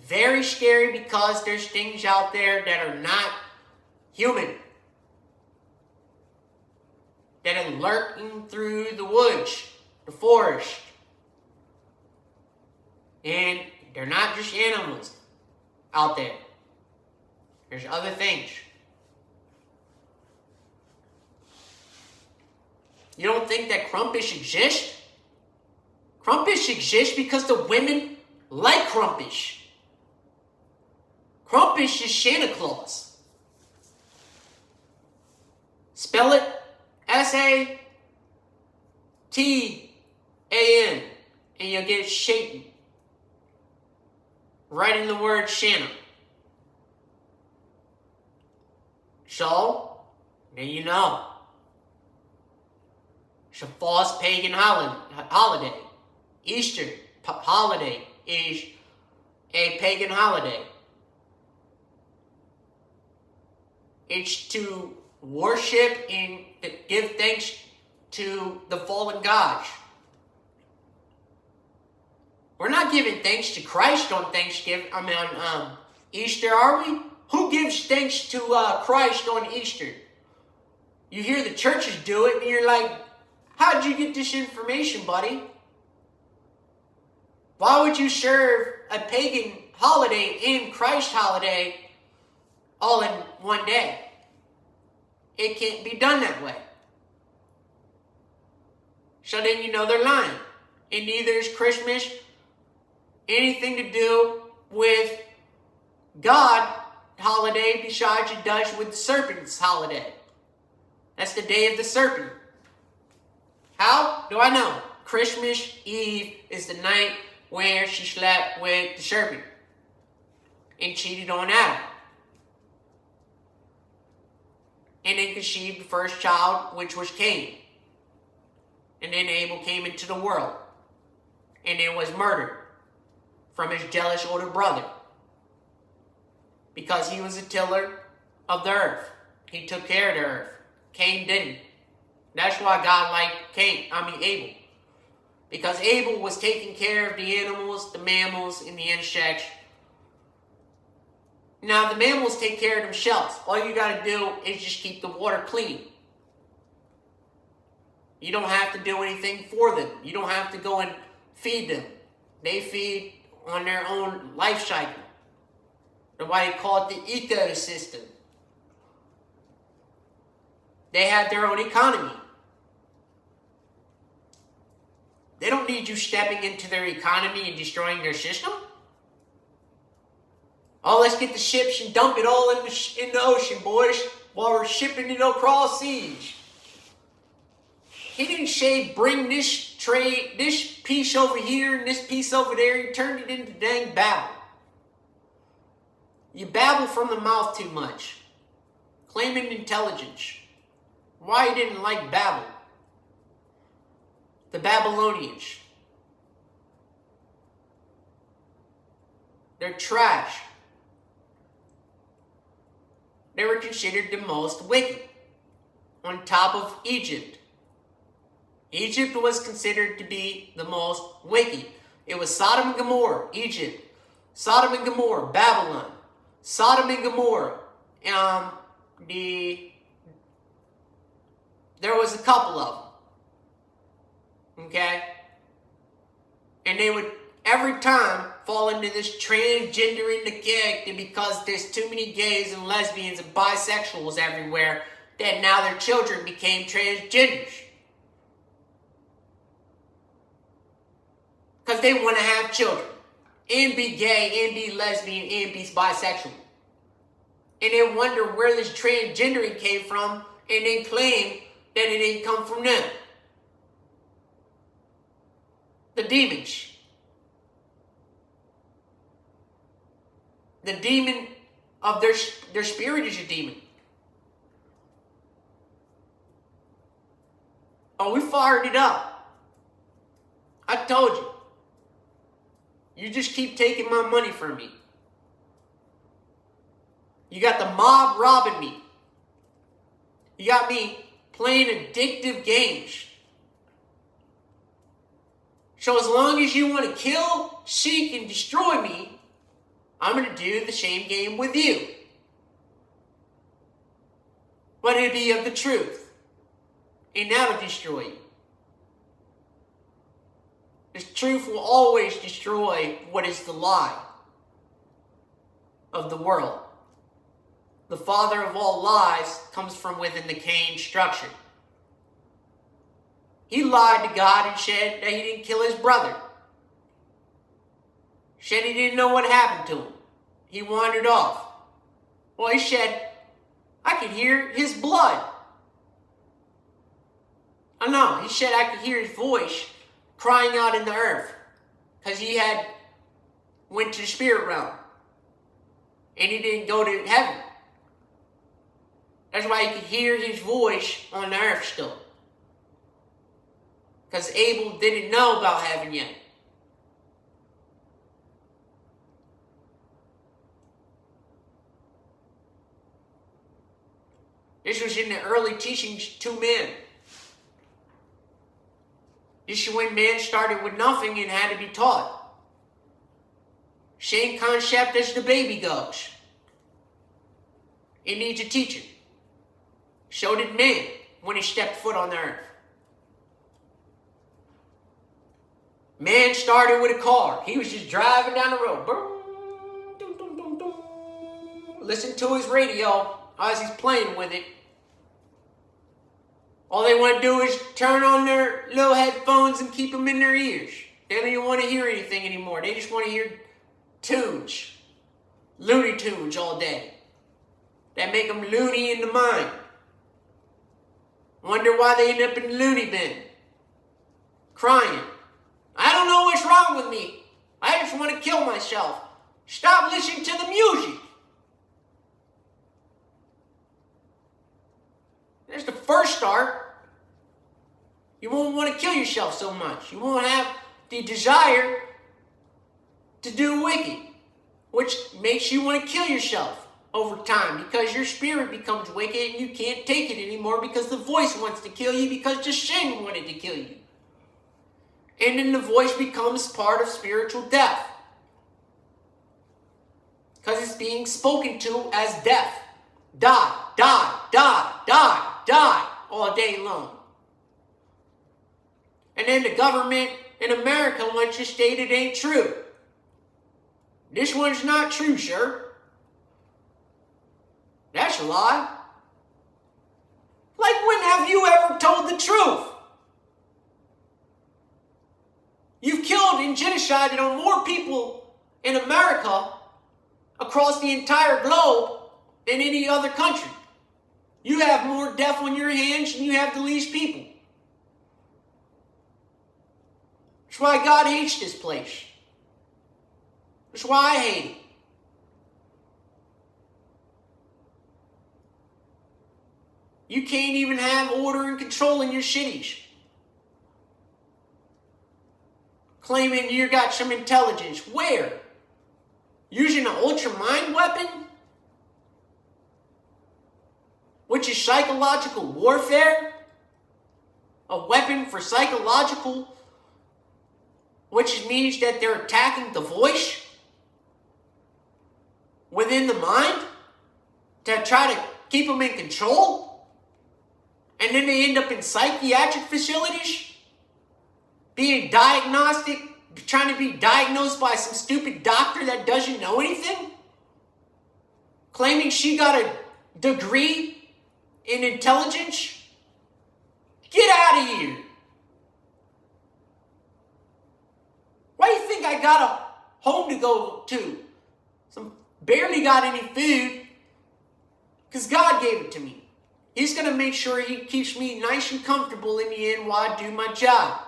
Very scary because there's things out there that are not human. That are lurking through the woods, the forest. And they're not just animals out there. There's other things. You don't think that crumpish exists? Crumpish exists because the women like crumpish. Crumpish is Santa Claus. Spell it S-A-T-A-N. And you'll get Satan. Right in the word Santa. So, there you know. It's a false pagan holiday. Easter holiday is a pagan holiday. It's to worship and give thanks to the fallen gods. We're not giving thanks to Christ on Thanksgiving. On Easter, are we? Who gives thanks to Christ on Easter? You hear the churches do it, and you're like, how'd you get this information, buddy? Why would you serve a pagan holiday and Christ holiday all in one day? It can't be done that way. So then you know they're lying. And neither is Christmas anything to do with God holiday besides it does with the serpent's holiday. That's the day of the serpent. How do I know? Christmas Eve is the night where she slept with the serpent and cheated on Adam. And then conceived the first child, which was Cain. And then Abel came into the world and then was murdered from his jealous older brother because he was a tiller of the earth. He took care of the earth. Cain didn't. That's why God liked Abel. Because Abel was taking care of the animals, the mammals, and the insects. Now, the mammals take care of themselves. All you got to do is just keep the water clean. You don't have to do anything for them. You don't have to go and feed them. They feed on their own life cycle. That's why they call it the ecosystem. They have their own economy. They don't need you stepping into their economy and destroying their system. Oh, let's get the ships and dump it all in the ocean, boys, while we're shipping it across seas. He didn't say bring this piece over here and this piece over there. He turned it into dang babble. You babble from the mouth too much, claiming intelligence. Why you didn't like Babel? The Babylonians. They're trash. They were considered the most wicked, on top of Egypt. Egypt was considered to be the most wicked. It was Sodom and Gomorrah, Egypt. Sodom and Gomorrah, Babylon. Sodom and Gomorrah. There was a couple of them. Okay? And they would every time fall into this transgendering the character because there's too many gays and lesbians and bisexuals everywhere that now their children became transgenders. Because they want to have children and be gay and be lesbian and be bisexual. And they wonder where this transgendering came from and then claim that it didn't come from them. The demons. The demon of their spirit is a demon. Oh, we fired it up. I told you. You just keep taking my money from me. You got the mob robbing me. You got me playing addictive games. So as long as you want to kill, seek, and destroy me, I'm going to do the same game with you. But it'll be of the truth. And that'll destroy you. The truth will always destroy what is the lie of the world. The father of all lies comes from within the Cain structure. He lied to God and said that he didn't kill his brother. Said he didn't know what happened to him. He wandered off. Well, he said, I could hear his blood. Oh no, he said I could hear his voice crying out in the earth. Because he had went to the spirit realm. And he didn't go to heaven. That's why he could hear his voice on the earth still. Because Abel didn't know about heaven yet. This was in the early teachings to men. This is when man started with nothing and had to be taught. Same concept as the baby goes. It needs a teacher. So did man when he stepped foot on the earth. Man started with a car. He was just driving down the road. Listen to his radio as he's playing with it. All they want to do is turn on their little headphones and keep them in their ears. They don't even want to hear anything anymore. They just want to hear tunes. Looney Tunes all day. That make them loony in the mind. Wonder why they end up in the loony bin. Crying. I don't know what's wrong with me. I just want to kill myself. Stop listening to the music. That's the first start. You won't want to kill yourself so much. You won't have the desire to do wicked, which makes you want to kill yourself over time because your spirit becomes wicked and you can't take it anymore because the voice wants to kill you because the sin wanted to kill you. And then the voice becomes part of spiritual death because it's being spoken to as death. Die, die, die, die, die all day long. And then the government in America wants you to state it ain't true. This one's not true, sir. That's a lie. Like, when have you ever told the truth? You've killed and genocided on more people in America across the entire globe than any other country. You have more death on your hands and you have the least people. That's why God hates this place. That's why I hate it. You can't even have order and control in your cities. Claiming you got some intelligence. Where? Using an ultra mind weapon? Which is psychological warfare? A weapon for psychological, which means that they're attacking the voice within the mind to try to keep them in control? And then they end up in psychiatric facilities, being trying to be diagnosed by some stupid doctor that doesn't know anything, claiming she got a degree in intelligence. Get out of here. Why do you think I got a home to go to? Barely got any food because God gave it to me. He's going to make sure he keeps me nice and comfortable in the end while I do my job.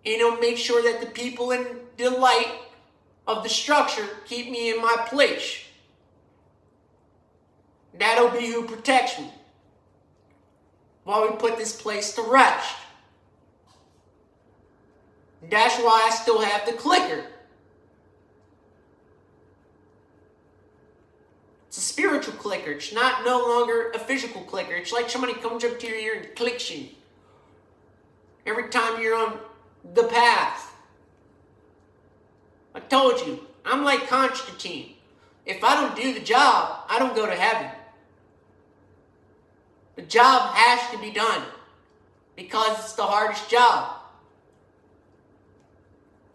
And he'll make sure that the people in the light of the structure keep me in my place. That'll be who protects me while we put this place to rest. That's why I still have the clicker. It's a spiritual clicker. It's no longer a physical clicker. It's like somebody comes up to your ear and clicks you every time you're on the path. I told you, I'm like Constantine. If I don't do the job, I don't go to heaven. The job has to be done because it's the hardest job.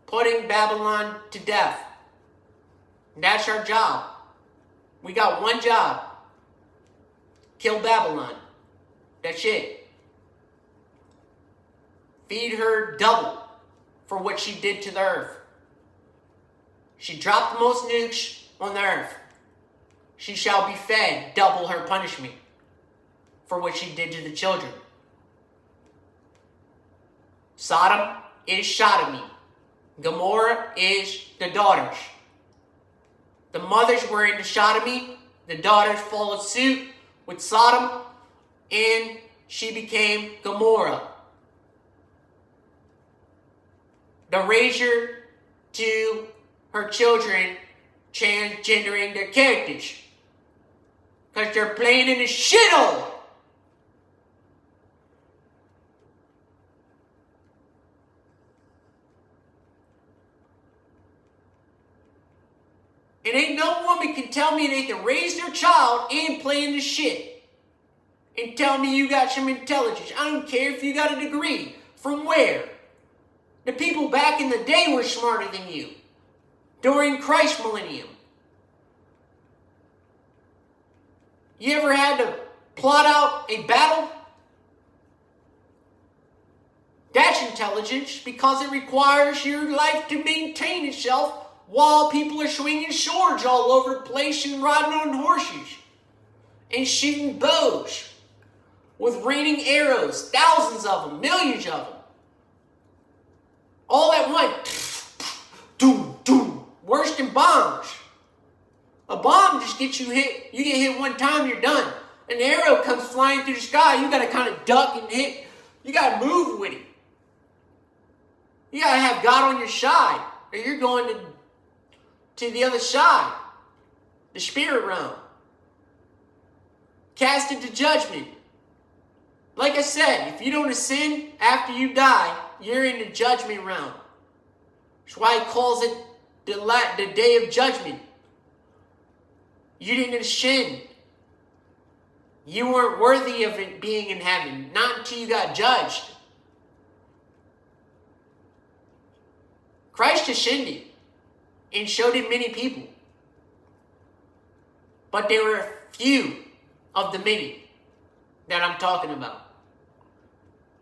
Putting Babylon to death. That's our job. We got one job. Kill Babylon. That's it. Feed her double for what she did to the earth. She dropped the most nukes on the earth. She shall be fed double her punishment for what she did to the children. Sodom is sodomy. Gomorrah is the daughters. The mothers were into sodomy. The daughters followed suit with Sodom, and she became Gomorrah. The razor to her children transgendering their characters because they're playing in a shithole. And ain't no woman can tell me they can raise their child and play in the shit and tell me you got some intelligence. I don't care if you got a degree. From where? The people back in the day were smarter than you. During Christ's millennium. You ever had to plot out a battle? That's intelligence because it requires your life to maintain itself while people are swinging swords all over the place and riding on horses and shooting bows with raining arrows, thousands of them, millions of them. All at once. Doom, doom. Worse than bombs. A bomb just gets you hit. You get hit one time, you're done. An arrow comes flying through the sky. You got to kind of duck and hit. You got to move with it. You got to have God on your side, or you're going to the other side, the spirit realm. Cast into judgment. Like I said, if you don't ascend after you die, you're in the judgment realm. That's why he calls it the day of judgment. You didn't ascend. You weren't worthy of it being in heaven, not until you got judged. Christ ascended and showed it many people. But there were few of the many that I'm talking about.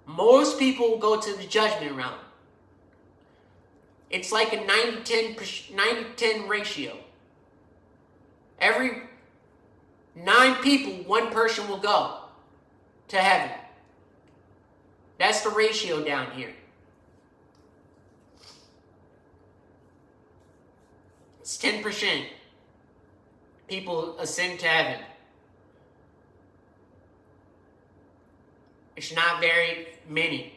Most people go to the judgment realm. It's like a 90-10 ratio. Every 9 people, 1 person will go to heaven. That's the ratio down here. It's 10%. People ascend to heaven. It's not very many.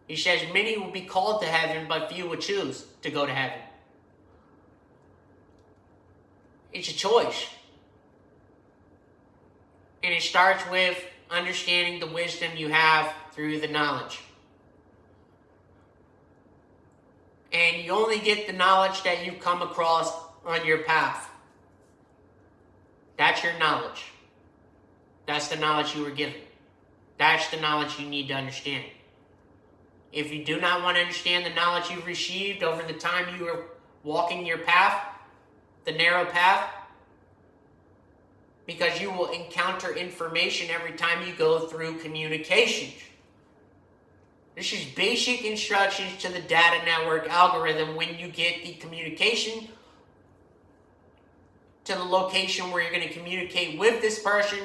He says many will be called to heaven, but few will choose to go to heaven. It's a choice. And it starts with understanding the wisdom you have through the knowledge. And you only get the knowledge that you've come across on your path. That's your knowledge. That's the knowledge you were given. That's the knowledge you need to understand. If you do not want to understand the knowledge you've received over the time you were walking your path, the narrow path, because you will encounter information every time you go through communications. This is basic instructions to the data network algorithm when you get the communication to the location where you're going to communicate with this person.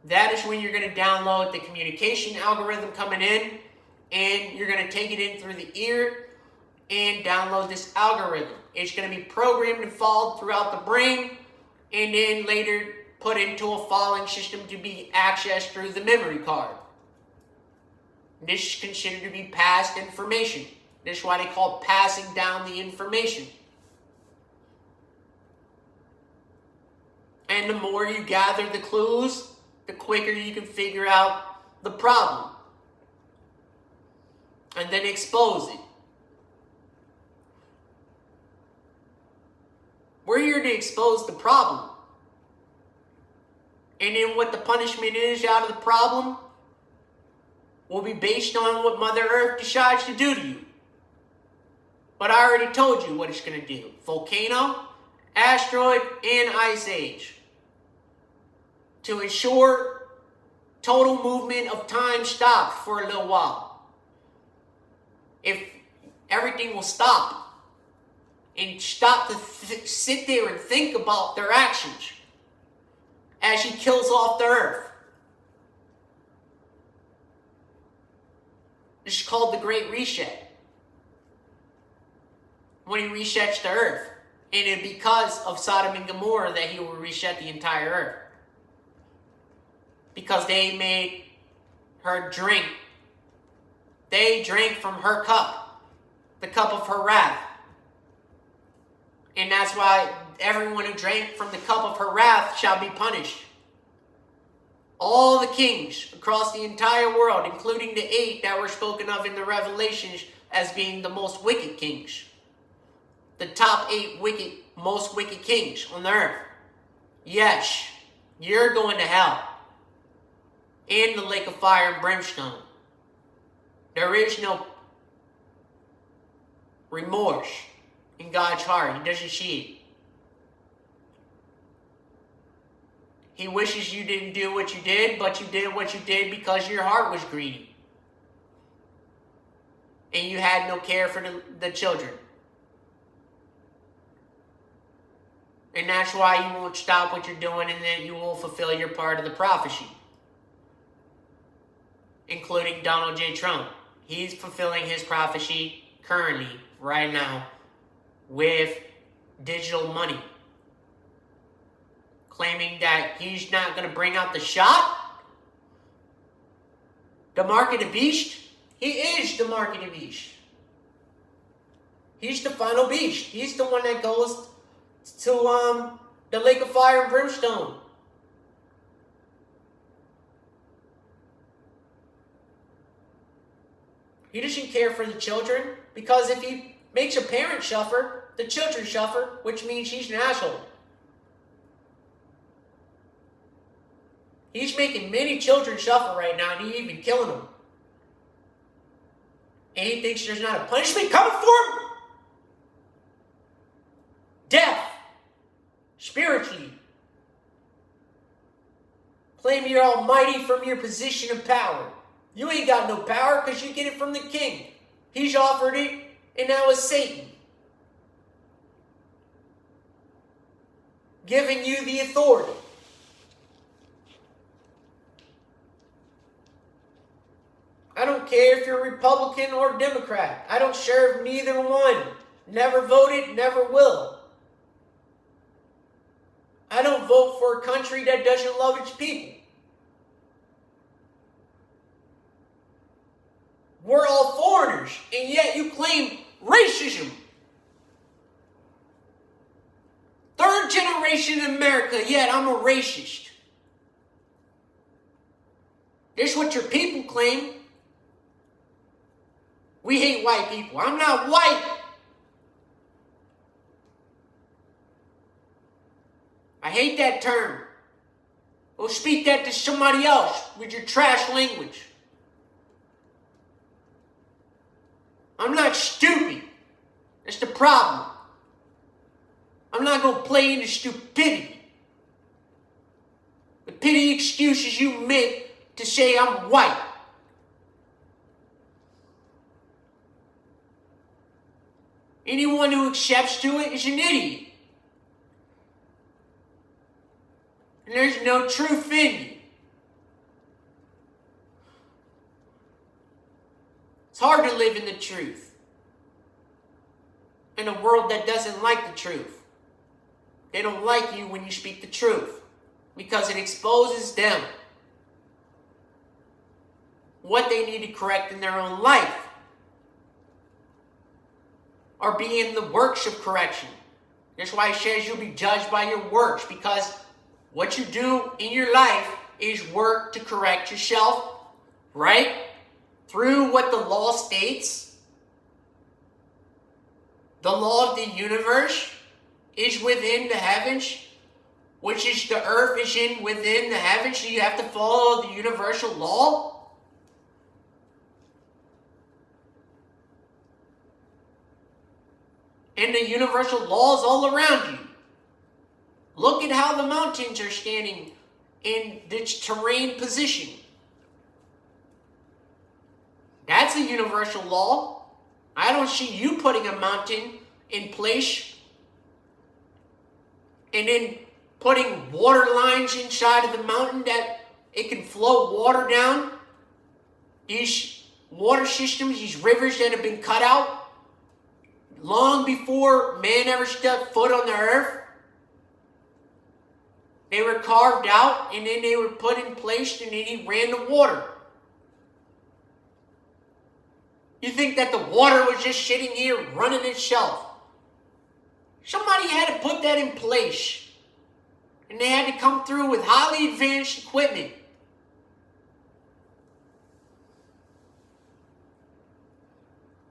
That is when you're going to download the communication algorithm coming in, and you're going to take it in through the ear and download this algorithm. It's going to be programmed and followed throughout the brain, and then later put into a filing system to be accessed through the memory card. This is considered to be past information. This is why they call it passing down the information. And the more you gather the clues, the quicker you can figure out the problem. And then expose it. We're here to expose the problem. And then what the punishment is out of the problem will be based on what Mother Earth decides to do to you. But I already told you what it's going to do. Volcano, asteroid, and ice age. To ensure total movement of time stopped for a little while. If everything will stop and stop to sit there and think about their actions as he kills off the earth. This is called the Great Reset. When he resets the earth. And it's because of Sodom and Gomorrah that he will reset the entire earth. Because they made her drink. They drank from her cup. The cup of her wrath. And that's why everyone who drank from the cup of her wrath shall be punished. All the kings across the entire world, including the 8 that were spoken of in the Revelations as being the most wicked kings. the top 8 most wicked kings on the earth. Yes, you're going to hell. In the lake of fire and brimstone. There is no remorse in God's heart. He doesn't see it. He wishes you didn't do what you did, but you did what you did because your heart was greedy. And you had no care for the children. And that's why you won't stop what you're doing, and then you will fulfill your part of the prophecy. Including Donald J. Trump. He's fulfilling his prophecy currently, right now, with digital money. Claiming that he's not going to bring out the shot. The mark of the beast. He is the mark of the beast. He's the final beast. He's the one that goes to the lake of fire and brimstone. He doesn't care for the children, because if he makes a parent suffer, the children suffer, which means he's an asshole. He's making many children suffer right now, and he's even killing them. And he thinks there's not a punishment coming for him. Death. Spiritually. Claim you're almighty from your position of power. You ain't got no power because you get it from the king. He's offered it, and now it's Satan. Giving you the authority. I don't care if you're Republican or Democrat. I don't serve neither one. Never voted, never will. I don't vote for a country that doesn't love its people. We're all foreigners, and yet you claim racism. Third generation in America, yet I'm a racist. This is what your people claim. We hate white people. I'm not white. I hate that term. Go speak that to somebody else with your trash language. I'm not stupid. That's the problem. I'm not going to play into stupidity. The petty excuses you make to say I'm white. Anyone who accepts to it is an idiot. And there's no truth in you. It's hard to live in the truth. In a world that doesn't like the truth. They don't like you when you speak the truth. Because it exposes them. What they need to correct in their own life. Or be in the works of correction. That's why it says you'll be judged by your works. Because what you do in your life is work to correct yourself. Right? Through what the law states. The law of the universe is within the heavens. Which is the earth is within the heavens. So you have to follow the universal law. And the universal laws all around you. Look at how the mountains are standing in this terrain position. That's a universal law. I don't see you putting a mountain in place and then putting water lines inside of the mountain that it can flow water down. These water systems, these rivers that have been cut out long before man ever stepped foot on the earth. They were carved out and then they were put in place and then he ran the water. You think that the water was just sitting here running itself? Somebody had to put that in place. And they had to come through with highly advanced equipment.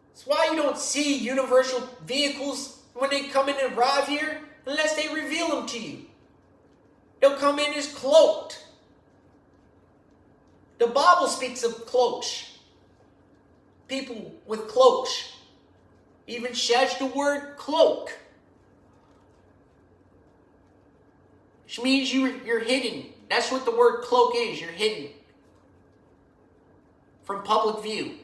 That's why you don't see universal vehicles when they come in and arrive here unless they reveal them to you. They'll come in as cloaked. The Bible speaks of cloaks. People with cloaks. Even says the word cloak. Which means you're hidden. That's what the word cloak is. You're hidden from public view.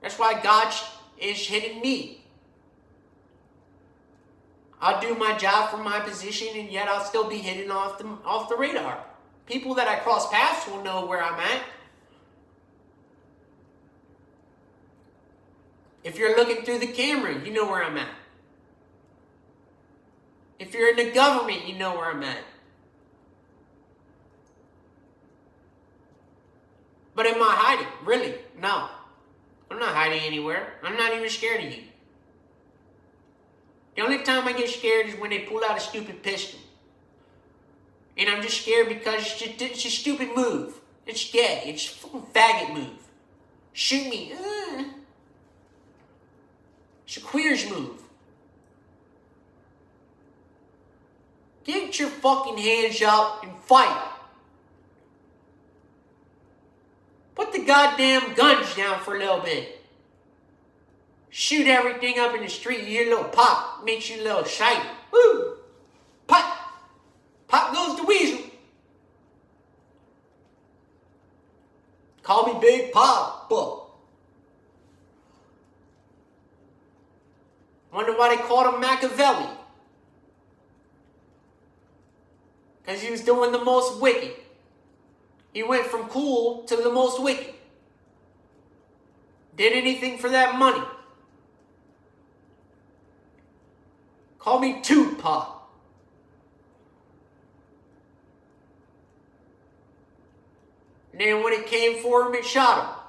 That's why God is hidden me. I'll do my job from my position, and yet I'll still be hidden off the radar. People that I cross paths will know where I'm at. If you're looking through the camera, you know where I'm at. If you're in the government, you know where I'm at. But am I hiding? Really? No. I'm not hiding anywhere. I'm not even scared of you. The only time I get scared is when they pull out a stupid pistol. And I'm just scared because it's a stupid move. It's gay. It's a fucking faggot move. Shoot me. It's a queer's move. Get your fucking hands up and fight. Put the goddamn guns down for a little bit. Shoot everything up in the street. You hear a little pop. Makes you a little excited. Woo! Pop! Pop goes the weasel. Call me Big Papa. Wonder why they called him Machiavelli. Because he was doing the most wicked. He went from cool to the most wicked. Did anything for that money. Call me Tupac. And then when it came for him, it shot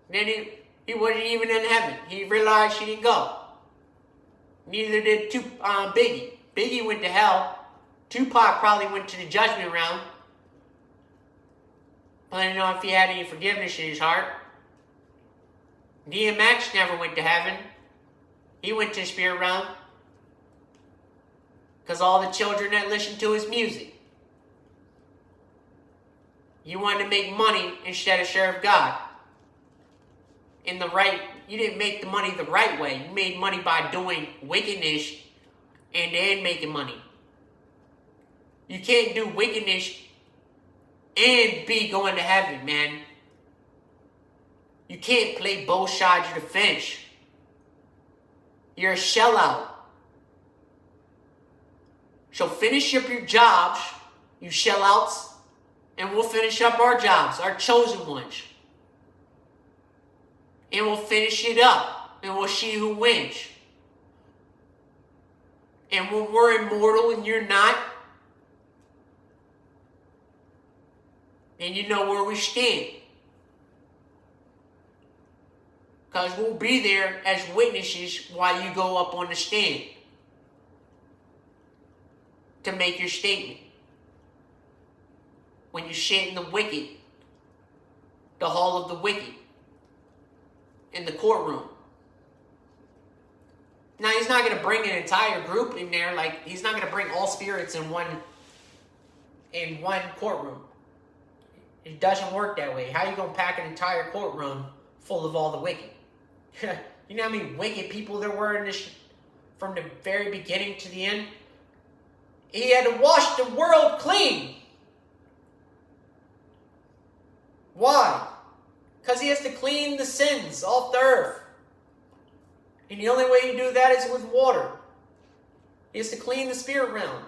him. Then he wasn't even in heaven. He realized he didn't go. Neither did Biggie. Biggie went to hell. Tupac probably went to the judgment realm. I don't know if he had any forgiveness in his heart. DMX never went to heaven. He went to the spirit realm. Because all the children that listened to his music. You wanted to make money instead of serve God. You didn't make the money the right way. You made money by doing wickedness and then making money. You can't do wickedness and be going to heaven, man. You can't play both sides of the fence. You're a sellout. So finish up your jobs, you sellouts, and we'll finish up our jobs, our chosen ones. And we'll finish it up, and we'll see who wins. And when we're immortal and you're not, then you know where we stand. Because we'll be there as witnesses while you go up on the stand to make your statement. When you sit in the wicked, the hall of the wicked, in the courtroom. Now, he's not going to bring an entire group in there. Like, he's not going to bring all spirits in one courtroom. It doesn't work that way. How are you going to pack an entire courtroom full of all the wicked? You know how many wicked people there were in this from the very beginning to the end? He had to wash the world clean. Why? Because he has to clean the sins off the earth. And the only way you do that is with water. He has to clean the spirit realm,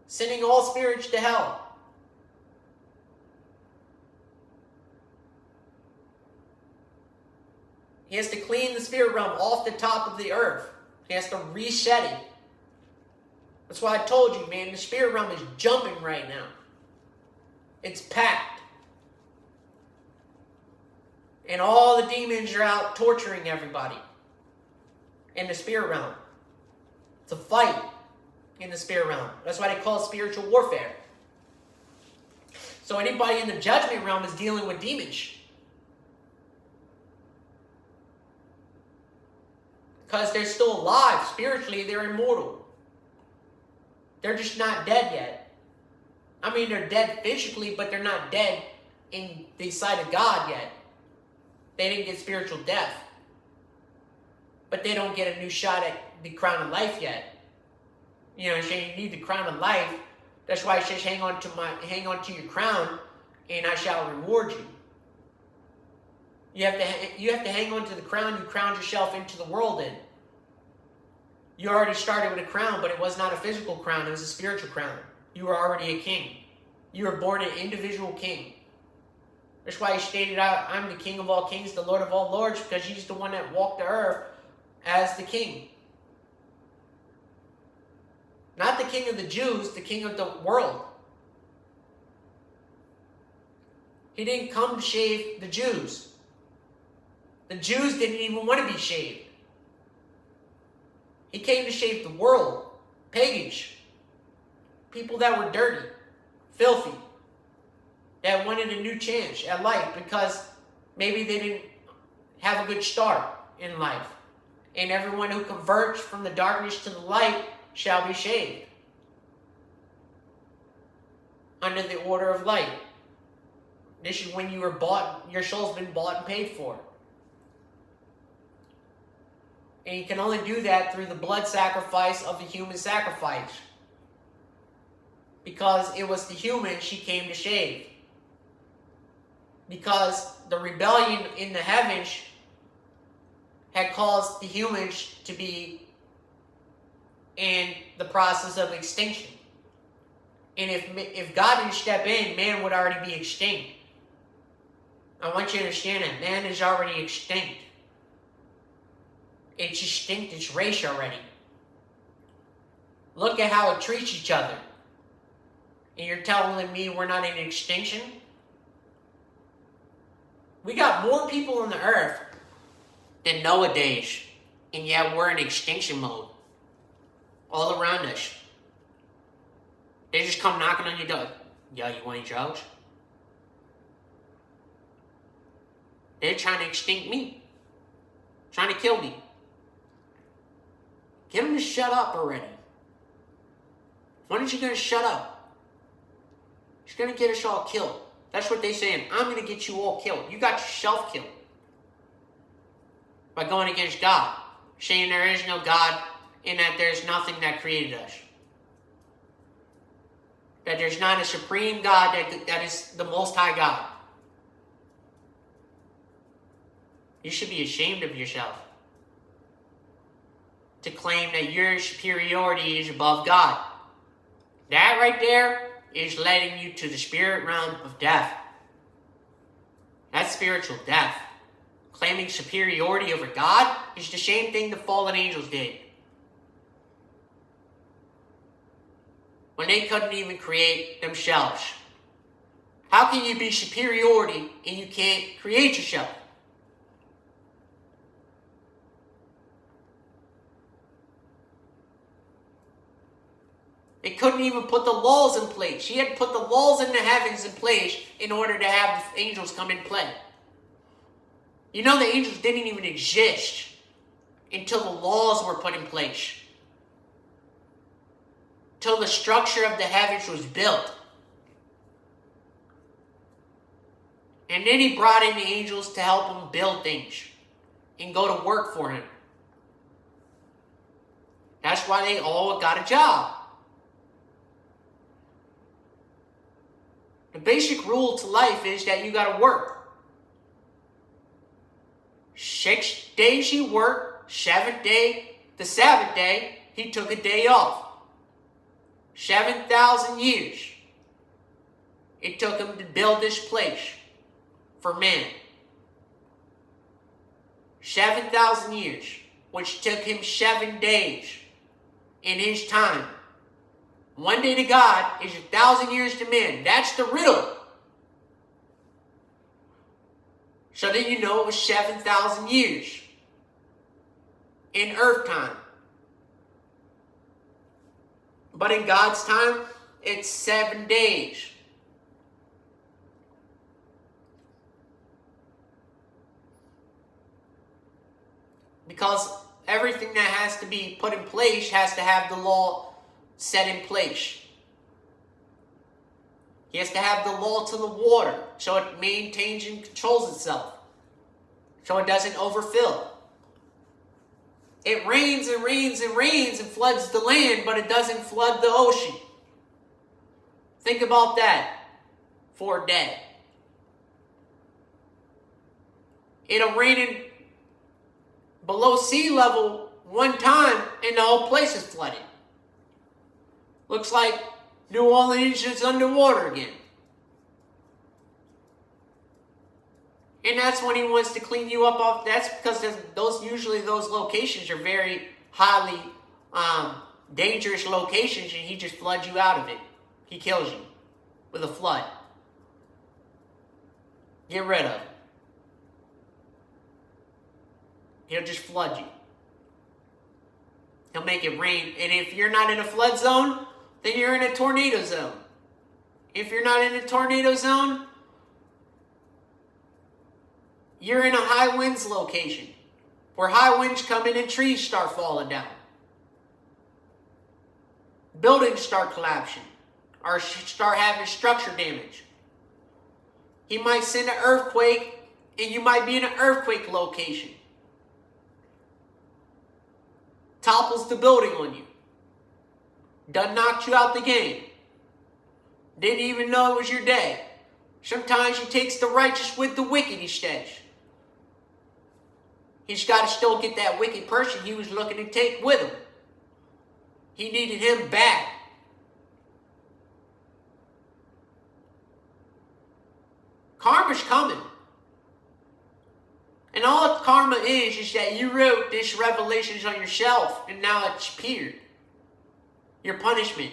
sending all spirits to hell. He has to clean the spirit realm off the top of the earth. He has to reset it. That's why I told you, man, the spirit realm is jumping right now. It's packed. And all the demons are out torturing everybody in the spirit realm. It's a fight in the spirit realm. That's why they call it spiritual warfare. So anybody in the judgment realm is dealing with demons. Because they're still alive. Spiritually, they're immortal. They're just not dead yet. I mean, they're dead physically, but they're not dead in the sight of God yet. They didn't get spiritual death. But they don't get a new shot at the crown of life yet. You know, you need the crown of life. That's why it says, hang on to your crown, and I shall reward you. You have to hang on to the crown you crowned yourself into the world in. You already started with a crown, but it was not a physical crown. It was a spiritual crown. You were already a king. You were born an individual king. That's why he stated out, I'm the King of all kings, the Lord of all lords, because he's the one that walked the earth as the king. Not the king of the Jews, the king of the world. He didn't come to save the Jews. The Jews didn't even want to be saved. He came to save the world. Pagans. People that were dirty, filthy, that wanted a new chance at life because maybe they didn't have a good start in life. And everyone who converts from the darkness to the light shall be saved under the order of light. This is when you were bought, your soul's been bought and paid for. And you can only do that through the blood sacrifice of the human sacrifice. Because it was the human she came to save. Because the rebellion in the heavens had caused the humans to be in the process of extinction. And if God didn't step in, man would already be extinct. I want you to understand that. Man is already extinct. It's extinct its race already. Look at how it treats each other. And you're telling me we're not in extinction? We got more people on the earth than Noah days. And yet we're in extinction mode. All around us. They just come knocking on your door. Yo, you want any drugs? They're trying to extinct me. Trying to kill me. Get them to shut up already. When are you going to shut up? He's going to get us all killed. That's what they're saying. I'm going to get you all killed. You got yourself killed. By going against God. Saying there is no God and that there's nothing that created us. That there's not a supreme God that is the Most High God. You should be ashamed of yourself. To claim that your superiority is above God. That right there is leading you to the spirit realm of death. That's spiritual death. Claiming superiority over God is the same thing the fallen angels did. When they couldn't even create themselves. How can you be superiority and you can't create yourself? They couldn't even put the laws in place. She had put the laws in the heavens in place in order to have the angels come in play. You know the angels didn't even exist until the laws were put in place. Till the structure of the heavens was built. And then he brought in the angels to help him build things. And go to work for him. That's why they all got a job. The basic rule to life is that you got to work. 6 days he worked. 7th day, the Sabbath day, he took a day off. 7,000 years it took him to build this place for man. 7,000 years, which took him 7 days in his time. 1 day to God is 1,000 years to men. That's the riddle. So then you know it was 7,000 years in earth time. But in God's time, it's 7 days. Because everything that has to be put in place has to have the law set in place. He has to have the law to the water so it maintains and controls itself, so it doesn't overfill. It rains and rains and rains and floods the land, but it doesn't flood the ocean. Think about that for a day. It'll rain in below sea level one time and the whole place is flooded. Looks like New Orleans is underwater again. And that's when he wants to clean you up off. That's because those locations are very highly dangerous locations, and he just floods you out of it. He kills you with a flood. Get rid of it. He'll just flood you. He'll make it rain. And if you're not in a flood zone, then you're in a tornado zone. If you're not in a tornado zone, you're in a high winds location where high winds come in and trees start falling down. Buildings start collapsing or start having structure damage. He might send an earthquake and you might be in an earthquake location. Topples the building on you. Done knocked you out the game. Didn't even know it was your day. Sometimes he takes the righteous with the wicked, he says. He's got to still get that wicked person he was looking to take with him. He needed him bad. Karma's coming. And all karma is that you wrote this revelations on yourself and now it's appeared. Your punishment.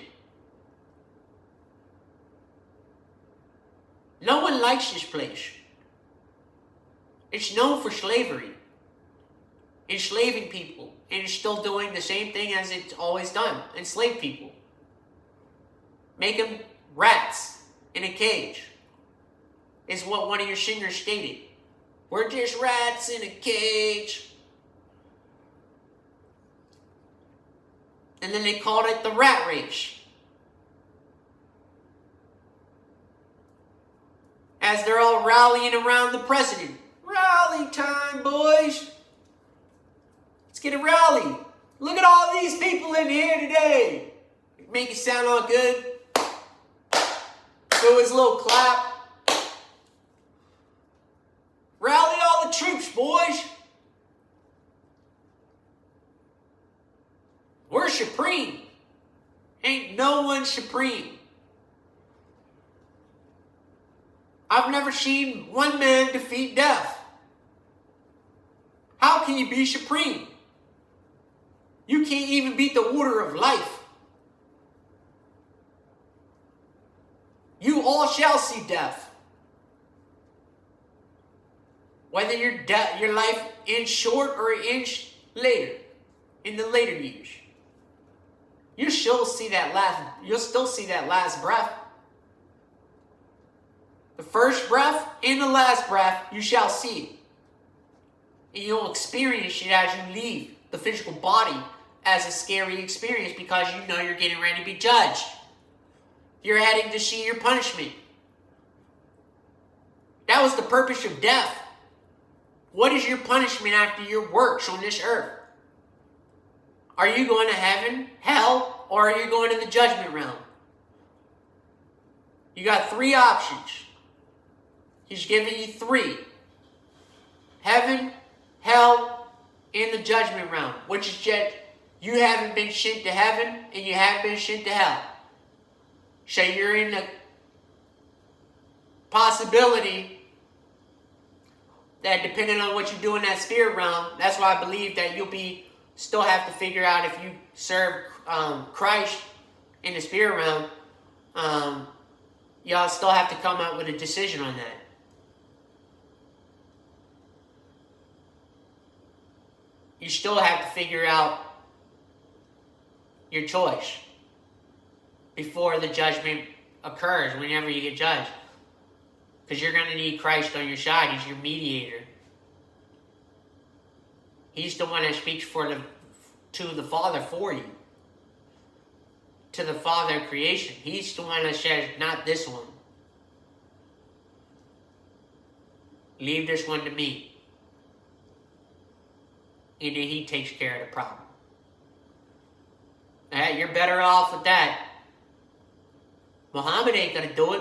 No one likes this place. It's known for slavery. Enslaving people. And it's still doing the same thing as it's always done. Enslave people. Make them rats in a cage. Is what one of your singers stated. We're just rats in a cage. And then they called it the rat race. As they're all rallying around the president. Rally time, boys. Let's get a rally. Look at all these people in here today. Make it sound all good. Do his little clap. Rally all the troops, boys. We're supreme. Ain't no one supreme. I've never seen one man defeat death. How can you be supreme? You can't even beat the order of life. You all shall see death. Whether your life ends short or it ends later, in the later years. You'll still see that last breath. The first breath and the last breath, you shall see it. And you'll experience it as you leave the physical body as a scary experience because you know you're getting ready to be judged. You're heading to see your punishment. That was the purpose of death. What is your punishment after your works on this earth? Are you going to heaven, hell, or are you going to the judgment realm? You got three options. He's giving you three. Heaven, hell, and the judgment realm. Which is just, you haven't been sent to heaven and you haven't been sent to hell. So you're in the possibility that depending on what you do in that spirit realm, that's why I believe that you'll still have to figure out if you serve Christ in the spirit realm, y'all still have to come up with a decision on that. You still have to figure out your choice before the judgment occurs, whenever you get judged. Because you're going to need Christ on your side. He's your mediator. He's the one that speaks to the Father for you. To the Father of creation. He's the one that says, not this one. Leave this one to me. And then he takes care of the problem. You're better off with that. Muhammad ain't going to do it.